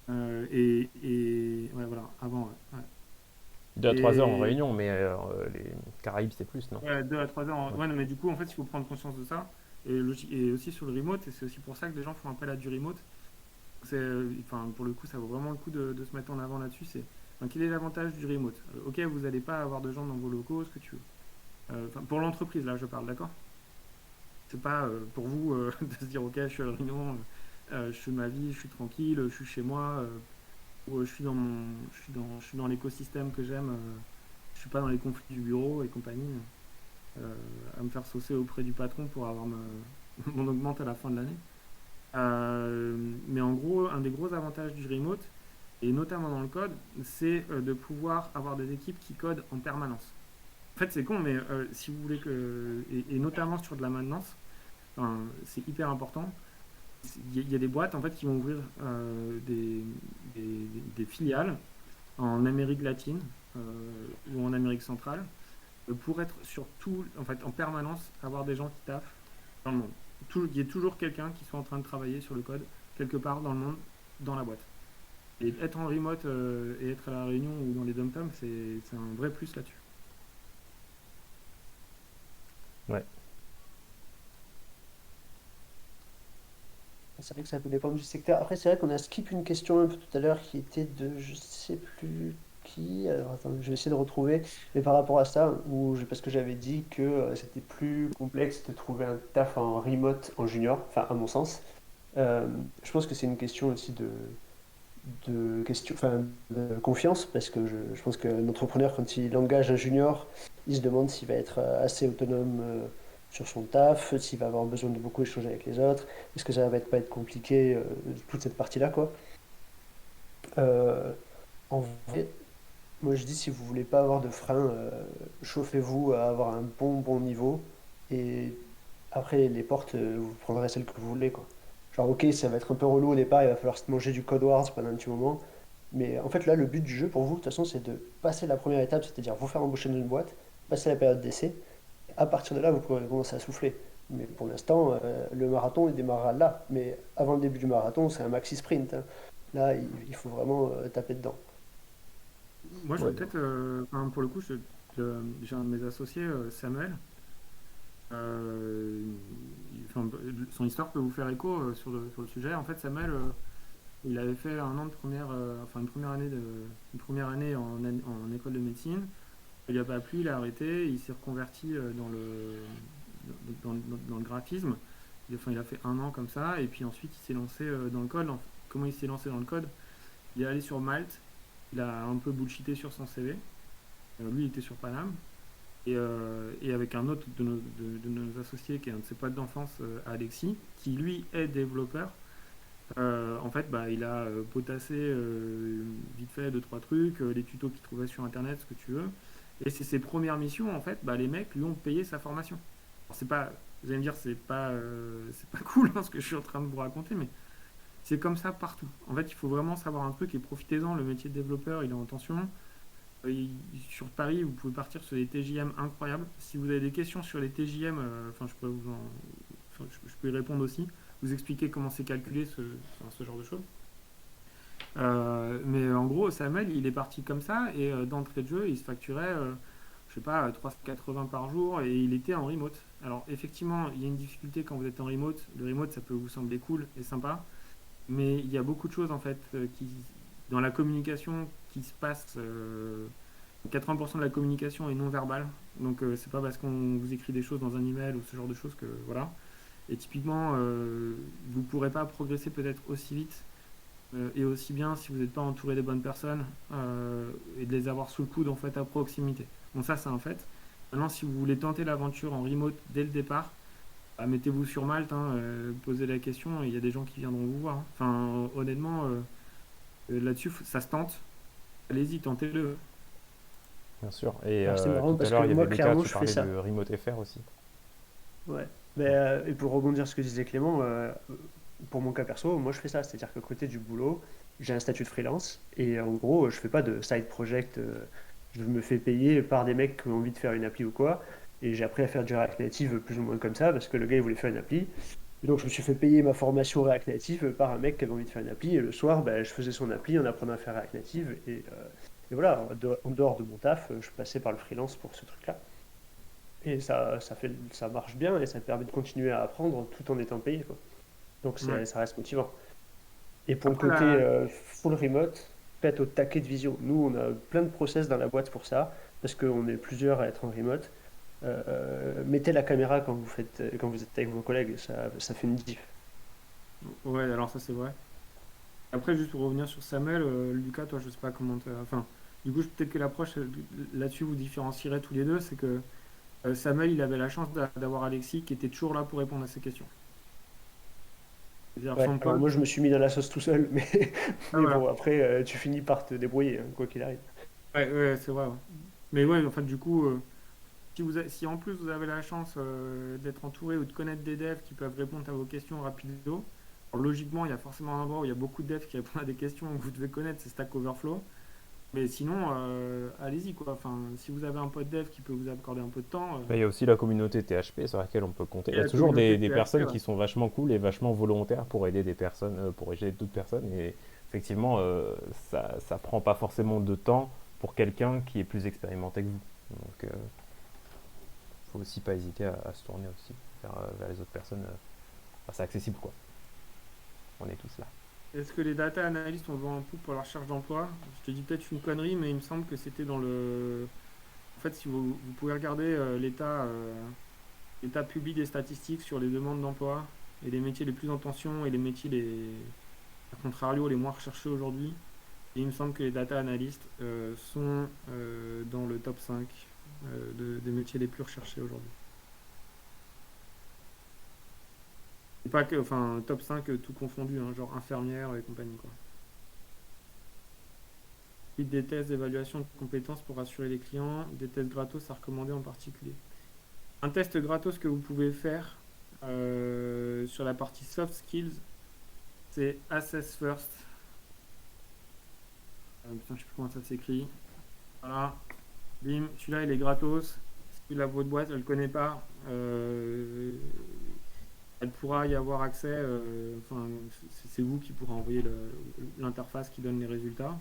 Ouais, voilà, avant. Ouais. 2 à 3 heures en Et réunion, mais les Caraïbes, c'est plus, non? ouais, 2 à 3 heures. Ouais. Ouais, non, mais du coup, en fait, il faut prendre conscience de ça. Et aussi sur le remote, et c'est aussi pour ça que les gens font appel à du remote. Enfin, pour le coup, ça vaut vraiment le coup de se mettre en avant là-dessus. Donc, quel est l'avantage du remote? Ok, vous n'allez pas avoir de gens dans vos locaux, ce que tu veux. Enfin, pour l'entreprise, là, je parle, d'accord? C'est pas pour vous de se dire, ok, je suis à la réunion, je fais ma vie, je suis tranquille, je suis chez moi, ou je suis dans l'écosystème que j'aime, je suis pas dans les conflits du bureau et compagnie, à me faire saucer auprès du patron pour avoir mon augmente à la fin de l'année. Mais en gros, un des gros avantages du remote, et notamment dans le code, c'est de pouvoir avoir des équipes qui codent en permanence. En fait, c'est con, mais si vous voulez que. Et notamment sur de la maintenance, enfin, c'est hyper important. Il y a des boîtes en fait qui vont ouvrir des filiales en Amérique latine euh, ou en Amérique centrale pour être sur tout, en fait, en permanence, avoir des gens qui taffent dans le monde. Il y a toujours quelqu'un qui soit en train de travailler sur le code quelque part dans le monde, dans la boîte. Et être en remote et être à la Réunion ou dans les dom-toms, c'est un vrai plus là-dessus. Ouais. C'est vrai que ça peut dépendre du secteur. Après, c'est vrai qu'on a skip une question un peu tout à l'heure qui était de je sais plus qui. Alors, attends, je vais essayer de retrouver. Mais par rapport à ça, parce que j'avais dit que c'était plus complexe de trouver un taf en remote en junior, enfin, à mon sens. Euh, je pense que c'est une question aussi enfin, de confiance, parce que je pense qu'un entrepreneur, quand il engage un junior, il se demande s'il va être assez autonome sur son taf, s'il va avoir besoin de beaucoup échanger avec les autres, est-ce que ça va pas être compliqué, toute cette partie-là, quoi. Euh, En vrai, moi je dis, si vous voulez pas avoir de frein, chauffez-vous à avoir un bon niveau, et après les portes, vous prendrez celles que vous voulez, quoi. Genre, ok, ça va être un peu relou au départ, il va falloir se manger du Code Wars pendant un petit moment. Mais en fait, là, le but du jeu pour vous, de toute façon, c'est de passer la première étape, c'est-à-dire vous faire embaucher dans une boîte, passer la période d'essai. À partir de là, vous pourrez commencer à souffler. Mais pour l'instant, le marathon, il démarrera là. Mais avant le début du marathon, c'est un maxi sprint, hein. Là, il faut vraiment taper dedans. Moi, je vais Ouais. peut-être, enfin, pour le coup, j'ai un de mes associés, Samuel. Euh, enfin, son histoire peut vous faire écho sur le sujet. En fait, Samuel, il avait fait un an de première, enfin une première année en école de médecine. Il lui a pas plu, il a arrêté, il s'est reconverti dans le graphisme. Enfin, il a fait un an comme ça, et puis ensuite il s'est lancé dans le code. Comment il s'est lancé dans le code? Il est allé sur Malte, il a un peu bullshité sur son CV. Lui, il était sur Paname. Et avec un autre de nos associés, qui est un de ses potes d'enfance, Alexis, qui lui est développeur. En fait, bah, il a potassé vite fait deux trois trucs, les tutos qu'il trouvait sur internet, ce que tu veux. Et c'est ses premières missions, en fait, bah, les mecs lui ont payé sa formation. Alors, c'est pas, vous allez me dire, c'est pas cool hein, ce que je suis en train de vous raconter, mais c'est comme ça partout. En fait, il faut vraiment savoir un truc et profitez-en. Le métier de développeur, il est en tension. Sur Paris, vous pouvez partir sur des TJM incroyables. Si vous avez des questions sur les TJM, enfin, je peux y répondre aussi. Vous expliquer comment c'est calculé ce genre de choses. Mais en gros, Samuel, il est parti comme ça et d'entrée de jeu, il se facturait, je sais pas, 380 par jour et il était en remote. Alors effectivement, il y a une difficulté quand vous êtes en remote. Le remote, ça peut vous sembler cool et sympa, mais il y a beaucoup de choses en fait dans la communication qui se passe 80% de la communication est non verbale. Donc, c'est pas parce qu'on vous écrit des choses dans un email ou ce genre de choses que voilà. Et typiquement, vous pourrez pas progresser peut-être aussi vite et aussi bien si vous n'êtes pas entouré des bonnes personnes et de les avoir sous le coude en fait à proximité. Donc ça, c'est un fait. Maintenant, si vous voulez tenter l'aventure en remote dès le départ, bah, mettez-vous sur Malte, hein, posez la question et il y a des gens qui viendront vous voir, hein. Enfin, honnêtement, là-dessus, ça se tente. Allez-y, tentez-le. Bien sûr. Et Alors c'est marrant tout à parce que l'heure, il y moi, avait Lucas, clairement, tu je fais parlais ça. de Remote FR aussi. Ouais. Mais, Ouais. et pour rebondir sur ce que disait Clément, pour mon cas perso, moi je fais ça. C'est-à-dire qu'à côté du boulot, j'ai un statut de freelance et en gros, je fais pas de side project. Je me fais payer par des mecs qui ont envie de faire une appli ou quoi. Et j'ai appris à faire du React Native plus ou moins comme ça parce que le gars il voulait faire une appli. Et donc je me suis fait payer ma formation React Native par un mec qui avait envie de faire une appli. Et le soir, ben, je faisais son appli en apprenant à faire React Native. Et voilà, en dehors de mon taf, je passais par le freelance pour ce truc-là. Et ça marche bien et ça me permet de continuer à apprendre tout en étant payé, quoi. Donc Ouais. ça reste motivant. Et pour le Après, côté la... full remote, faites au taquet de visio. Nous, on a plein de process dans la boîte pour ça, parce qu'on est plusieurs à être en remote. Mettez la caméra quand vous êtes avec vos collègues, ça fait une diff. Ouais, alors ça, c'est vrai. Après, juste pour revenir sur Samuel, Lucas, toi, je sais pas comment Enfin, du coup, peut-être que l'approche là-dessus vous différencierez tous les deux, c'est que Samuel, il avait la chance d'avoir Alexis qui était toujours là pour répondre à ses questions. C'est-à-dire Ouais, son alors pote. moi je me suis mis dans la sauce tout seul, Ah, mais voilà. bon, après tu finis par te débrouiller, hein, quoi qu'il arrive. Ouais, ouais, c'est vrai, ouais. Mais ouais, en fait, du coup, si en plus vous avez la chance d'être entouré ou de connaître des devs qui peuvent répondre à vos questions rapido, alors, logiquement, il y a forcément un endroit où il y a beaucoup de devs qui répondent à des questions que vous devez connaître, c'est Stack Overflow. Mais sinon, allez-y quoi. Enfin, si vous avez un pote dev qui peut vous accorder un peu de temps, Mais il y a aussi la communauté THP sur laquelle on peut compter. Il et y a la toujours communauté de des PHP, personnes ouais. qui sont vachement cool et vachement volontaires pour aider des personnes, pour aider d'autres personnes. Et effectivement, ça prend pas forcément de temps pour quelqu'un qui est plus expérimenté que vous. Donc, faut aussi pas hésiter à se tourner aussi vers les autres personnes. Enfin, c'est accessible, quoi. On est tous là. Est-ce que les data analystes ont vent en poupe pour la recherche d'emploi? Je te dis peut-être une connerie, mais il me semble que c'était dans le. En fait, si vous pouvez regarder l'état public des statistiques sur les demandes d'emploi et les métiers les plus en tension et les métiers à contrario, les moins recherchés aujourd'hui. Et il me semble que les data analystes sont dans le top 5 des métiers les plus recherchés aujourd'hui. Et pas que, enfin, top 5 tout confondu, hein, genre infirmière et compagnie, quoi. Puis des tests d'évaluation de compétences pour rassurer les clients, des tests gratos à recommander en particulier. Un test gratos que vous pouvez faire sur la partie soft skills, c'est Assess First. Putain, je sais plus comment ça s'écrit. Voilà. Bim, celui-là il est gratos. Si la votre boîte elle ne le connaît pas, elle pourra y avoir accès. Enfin, c'est vous qui pourrez envoyer l'interface qui donne les résultats.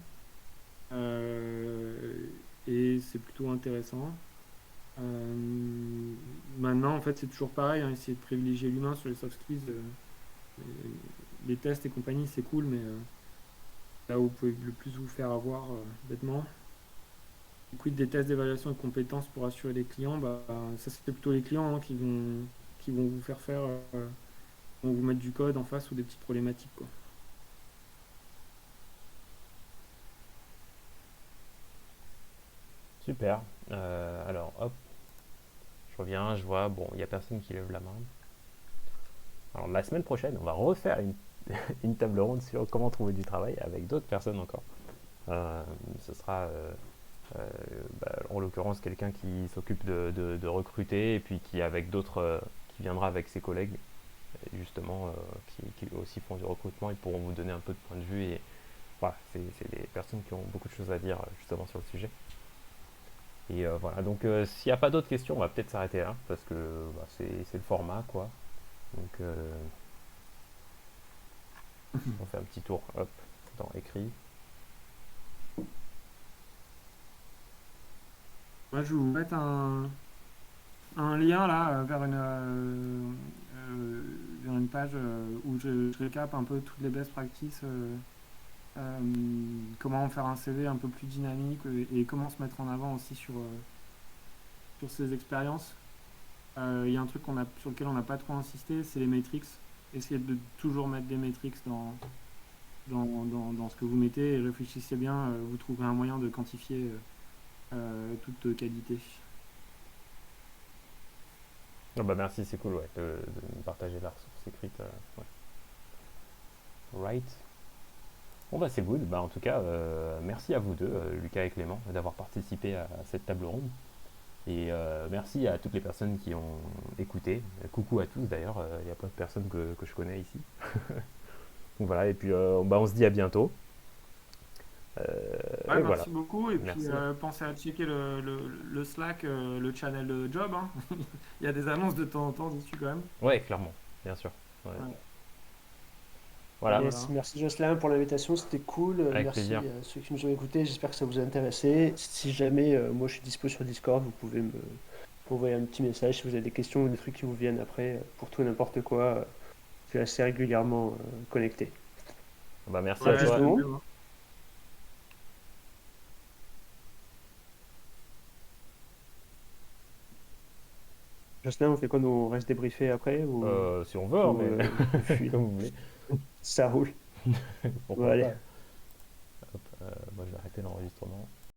Et c'est plutôt intéressant. Maintenant, en fait, c'est toujours pareil, hein, essayer de privilégier l'humain sur les soft skills. Les tests et compagnie, c'est cool, mais là où vous pouvez le plus vous faire avoir bêtement. Quid des tests d'évaluation de compétences pour assurer les clients, bah, ça c'est plutôt les clients, hein, qui vont vous faire, vont vous mettre du code en face ou des petites problématiques, quoi. Super. Alors, hop, je reviens, je vois, bon, il n'y a personne qui lève la main. Alors, la semaine prochaine, on va refaire une table ronde sur comment trouver du travail avec d'autres personnes encore. Ce sera en l'occurrence quelqu'un qui s'occupe de recruter et puis qui avec d'autres qui viendra avec ses collègues justement qui aussi font du recrutement. Ils pourront vous donner un peu de point de vue et voilà, c'est des personnes qui ont beaucoup de choses à dire justement sur le sujet. Et voilà, donc s'il n'y a pas d'autres questions, on va peut-être s'arrêter là parce que c'est le format, quoi. Donc on fait un petit tour, hop, dans écrit. Moi, je vais vous mettre un lien là vers une page où je récap un peu toutes les best practices comment faire un CV un peu plus dynamique et comment se mettre en avant aussi sur ses expériences. Il y a un truc sur lequel on n'a pas trop insisté, c'est les métriques. Essayez de toujours mettre des métriques dans ce que vous mettez et réfléchissez bien, vous trouverez un moyen de quantifier toute qualité. Ah bah merci, c'est cool ouais, de me partager la ressource écrite. Ouais. Right. Bon bah c'est good. Bah, en tout cas, merci à vous deux, Lucas et Clément, d'avoir participé à cette table ronde. Et merci à toutes les personnes qui ont écouté. Coucou à tous d'ailleurs, il y a plein de personnes que je connais ici. Donc voilà, et puis bah, on se dit à bientôt. Ouais, Et voilà, merci beaucoup. Et puis merci. pensez à checker le Slack, le channel job, hein. Il y a des annonces de temps en temps dessus quand même. Ouais, clairement, bien sûr. Ouais. Ouais. Voilà, Voilà. Yes, merci Jocelyn pour l'invitation, c'était cool. avec Merci plaisir. à ceux qui nous ont écoutés, j'espère que ça vous a intéressé. Si jamais moi je suis dispo sur Discord, vous pouvez m'envoyer un petit message si vous avez des questions ou des trucs qui vous viennent après, pour tout et n'importe quoi. Je suis assez régulièrement connecté. Bah, merci Ouais, à juste toi. le mot. Bien. Jocelyn, on fait quoi? Nous, on reste débriefé après Si on veut, hein, ou, mais on fuit? comme vous voulez. Ça roule. Bon, Pourquoi allez. pas. Hop, moi je vais arrêter l'enregistrement.